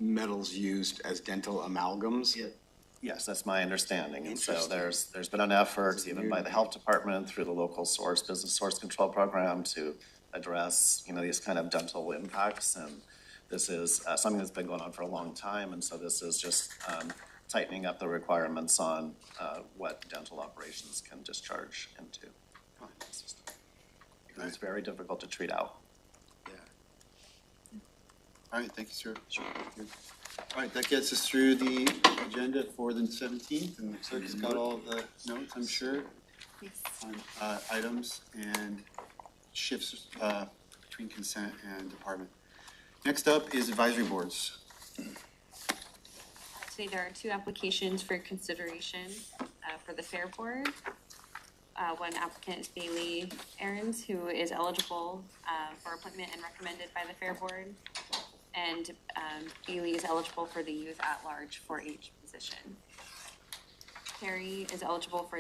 S: metals used as dental amalgams?
V: Yeah. Yes, that's my understanding. And so there's been an effort, even by the health department through the local business source control program, to address, these kind of dental impacts. And this is something that's been going on for a long time. And so this is just tightening up the requirements on what dental operations can discharge into the system. Because it's very difficult to treat out.
A: All right, thank you, sir. Sure. All right, that gets us through the agenda for the 17th, and the clerk's got all of the notes, I'm sure, on items and shifts between consent and department. Next up is advisory boards.
I: Today there are two applications for consideration for the Fair Board. One applicant is Bailey Aarons, who is eligible for appointment and recommended by the Fair Board. And Bailey is eligible for the Youth at Large 4-H position. Terry is eligible for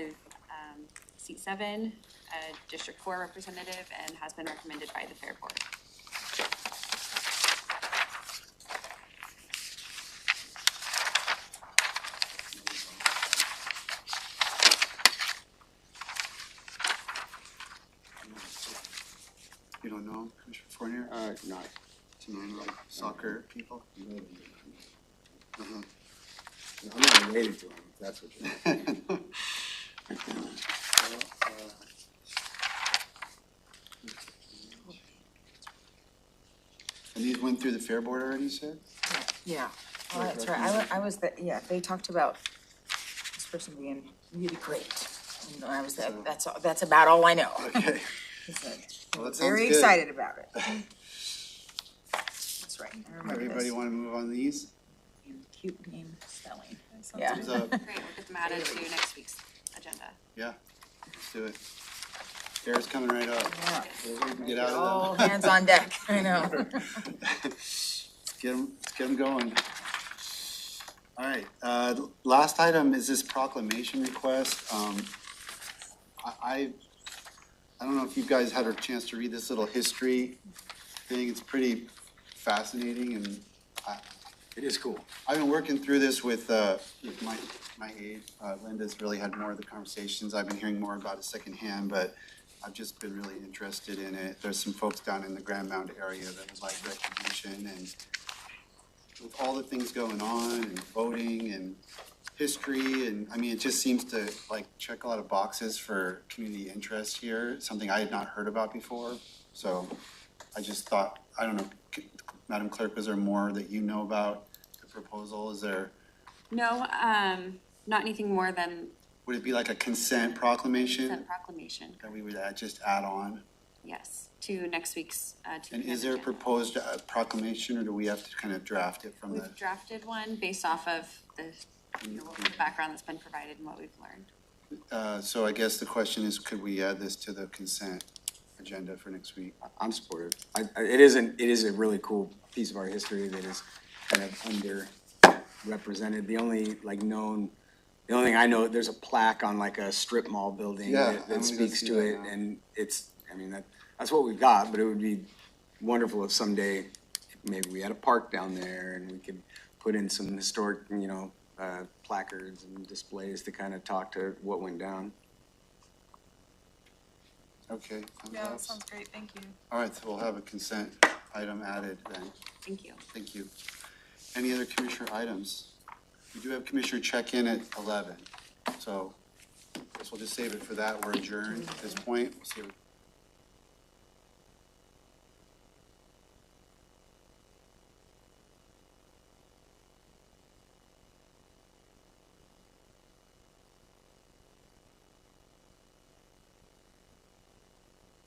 I: seat 7, a District 4 representative, and has been recommended by the Fair Board.
A: You don't know, Commissioner Fournier?
S: Not.
A: Like soccer people?
S: I'm not related to him, if that's what you're saying.
A: And these went through the Fair Board already, you said?
E: Yeah, well, that's right. They talked about this person being really great. And I was, that's about all I know.
A: Okay.
E: Well, that sounds very good. Excited about it. That's right, I remember this.
A: Everybody want to move on these?
E: Cute name spelling.
I: Yeah.
A: Thumbs up.
I: Great, we'll get them added to next week's agenda.
A: Yeah, let's do it. Kara's coming right up.
E: Yeah.
A: We can get out
E: All
A: of them.
E: hands on deck, I know.
A: Let's get them going. All right, last item is this proclamation request. I don't know if you guys had a chance to read this little history thing. It's pretty fascinating, and
S: it is cool.
A: I've been working through this with my aide. Linda's really had more of the conversations. I've been hearing more about it secondhand, but I've just been really interested in it. There's some folks down in the Grand Mound area that would like recognition, and with all the things going on and voting and history, and I mean, it just seems to like check a lot of boxes for community interest here, something I had not heard about before. So I just thought, I don't know, Madam Clerk, was there more that you know about the proposal? Is there?
I: No, not anything more than.
A: Would it be like a consent proclamation?
I: Consent proclamation.
A: That we would just add on?
I: Yes, to next week's.
A: And is there a proposed proclamation, or do we have to kind of draft it from the?
I: We've drafted one based off of the background that's been provided and what we've learned.
A: So I guess the question is, could we add this to the consent agenda for next week?
S: I'm supportive. It is a really cool piece of our history that is kind of underrepresented. The only thing I know, there's a plaque on like a strip mall building that speaks to it, and it's I mean, that's what we've got, but it would be wonderful if someday maybe we had a park down there and we could put in some historic, placards and displays to kind of talk to what went down.
A: Okay.
G: Yeah, that sounds great, thank you.
A: All right, so we'll have a consent item added then.
I: Thank you.
A: Thank you. Any other commissioner items? We do have commissioner check-in at 11, so I guess we'll just save it for that. We're adjourned at this point. We'll see.